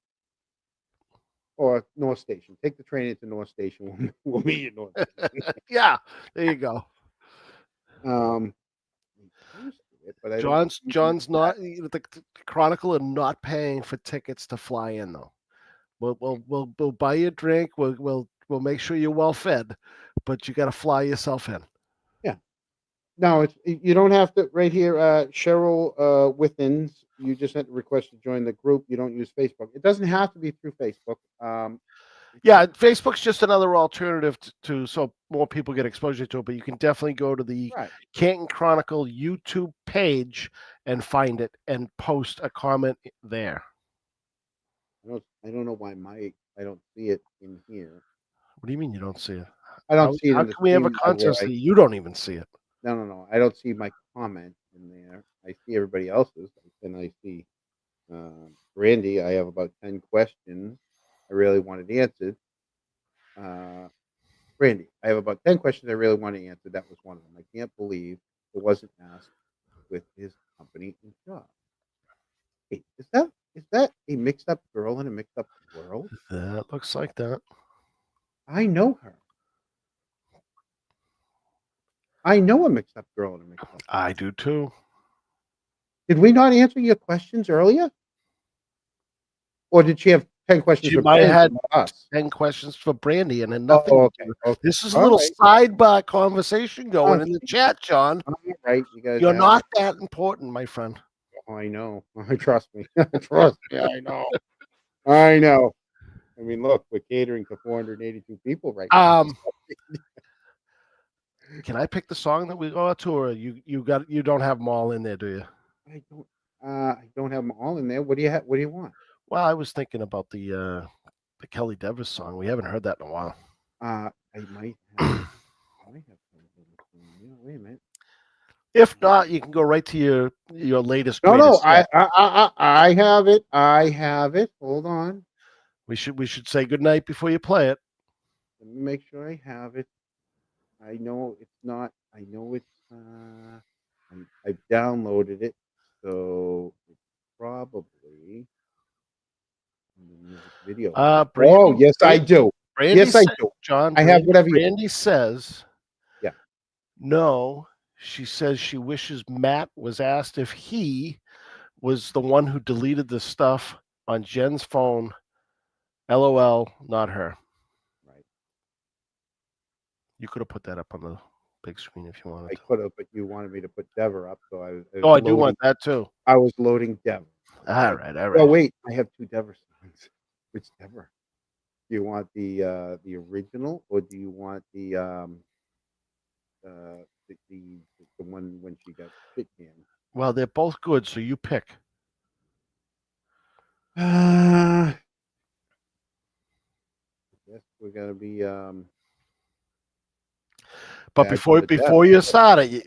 Or North Station. Take the train into North Station. We'll meet you at North Station. Yeah, there you go. But John's not the Chronicle are not paying for tickets to fly in though. We'll buy you a drink. We'll make sure you're well fed, but you got to fly yourself in. Yeah. No, you don't have to. Right here, Cheryl Withins. You just had to request to join the group. You don't use Facebook. It doesn't have to be through Facebook. Yeah, Facebook's just another alternative to so more people get exposure to it. But you can definitely go to the Canton Chronicle YouTube page and find it and post a comment there. I don't know why I don't see it in here. What do you mean you don't see it? I don't see it. How can we have a contest that you don't even see it? No. I don't see my comment in there. I see everybody else's, and I see Randy. I have about 10 questions I really wanted answered. Randy, I have about 10 questions I really want to answer. That was one of them. I can't believe it wasn't asked with his company and job. Hey, is that a mixed up girl in a mixed up world? That looks like that. I know her. I know a mixed up girl in a mixed up. I do too. Did we not answer your questions earlier? Or did she have 10 questions? She for might have Brandy, had 10 questions for Brandy and then nothing. Okay. This is a little sidebar conversation going in the chat, John. All right, you guys. You're not that important, my friend. Oh, I know. Trust me. Trust me. I know. I know. I mean, look, we're catering to 482 people right now. Can I pick the song that we go to, or you don't have them all in there, do you? I don't have them all in there. What do you have? What do you want? Well, I was thinking about the Kelly Devers song. We haven't heard that in a while. I might have. Wait a minute. If not, you can go right to your latest. No. I have it. I have it. Hold on. We should say goodnight before you play it. Let me make sure I have it. I know it's not. I know it's. I've downloaded it, so it's probably in the music video. Brandy, Oh, yes, I do. Brandy Yes, I said- do. John, I have whatever you. Brandy says. Yeah. No, she says she wishes Matt was asked if he was the one who deleted the stuff on Jen's phone. LOL, not her. Right. You could have put that up on the big screen if you wanted I to. could have, but you wanted me to put Dever up, so I was Oh, I do loading- want that too. I was loading Dever. All right, all Oh, right. wait, I have 2 Dever songs. Which Dever? Do you want the original, or do you want the one when she got shit canned? Well, they're both good, so you pick. I guess we're gonna be But Badge before on the before Death. you start it,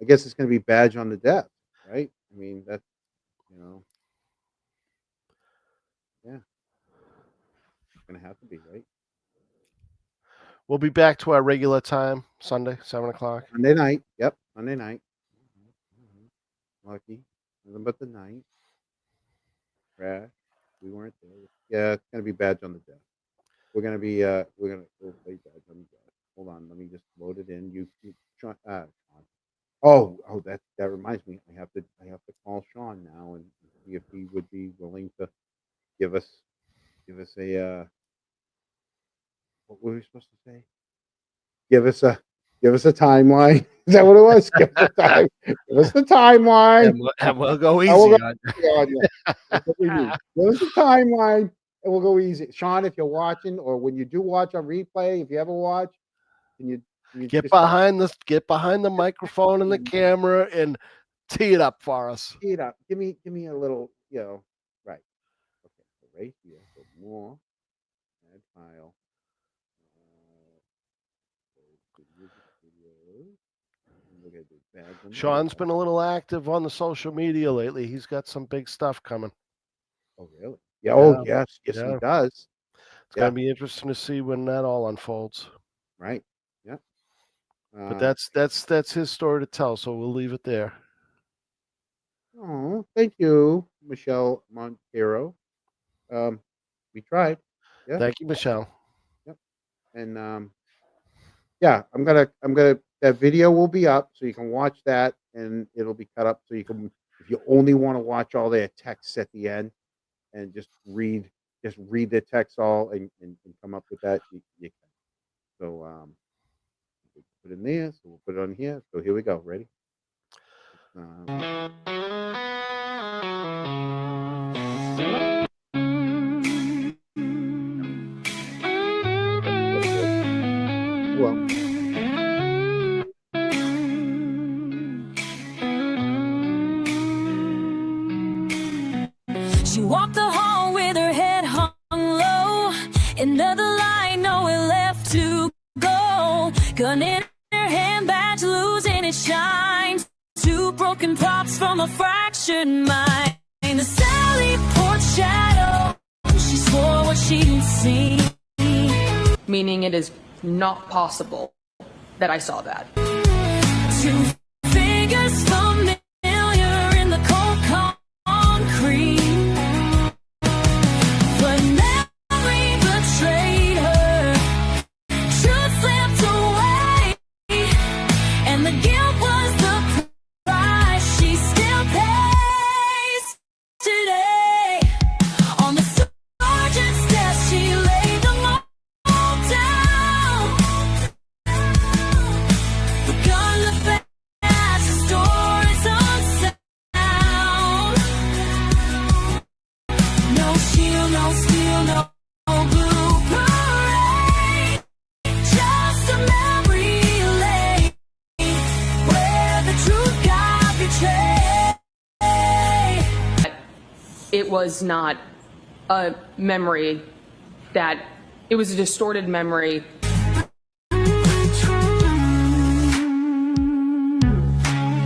I guess it's gonna be Badge on the Death, right? I mean, that's, you know, yeah, it's gonna have to be, right? we'll be back to our regular time, Sunday, 7:00. Monday night. Yep, Monday night. Lucky, nothing but the night. Crash. We weren't there. Yeah, it's gonna be Badge on the Death. We're gonna go play Badge on the Death. Hold on, let me just load it in. You Sean. Sean. Oh, that reminds me. I have to call Sean now and see if he would be willing to give us a what were we supposed to say? Give us a timeline. Is that what it was? Give us the timeline. And we'll go easy I will go on easy on you. That's what we need. Give us a timeline and we'll go easy. Sean, if you're watching, or when you do watch on replay, if you ever watch, can you Get just behind the microphone and the camera and tee it up for us. tee it up? Give me a little, right. Okay, so right here, so more, add file. Look at this Badge on the Sean's Death. been a little active on the social media lately. He's got some big stuff coming. Oh, really? Yeah. Oh, Yeah. yes, he Yeah. does. It's going to be interesting to see when that all unfolds. Right. Yeah. But that's his story to tell, so we'll leave it there. Oh, thank you, Michelle Montero. We tried. Yeah. Thank you, Michelle. Yep. And yeah, I'm gonna that video will be up so you can watch that, and it'll be cut up so you can, if you only want to watch all their texts at the end and just read the text all and come up with that, you can. So put it in there, so we'll put it on here. So here we go. Ready? Well, she walked the hall with her head hung low. Another line, nowhere left to go. Gun in her hand, badge losing its shine. 2 broken props from a fractured mind. The Sally Port shadow. She swore what she'd seen. Meaning it is not possible that I saw that. 2 fingers familiar in the cold concrete. But memory betrayed her. Truth slipped away. And the guilt was the price she still pays today. On the sergeant's desk, she laid them all down. The gun looked back as the story's unsound. No shield, no steel, no blue parade. Just a memory lane where the truth got betrayed. It was not a memory that, it was a distorted memory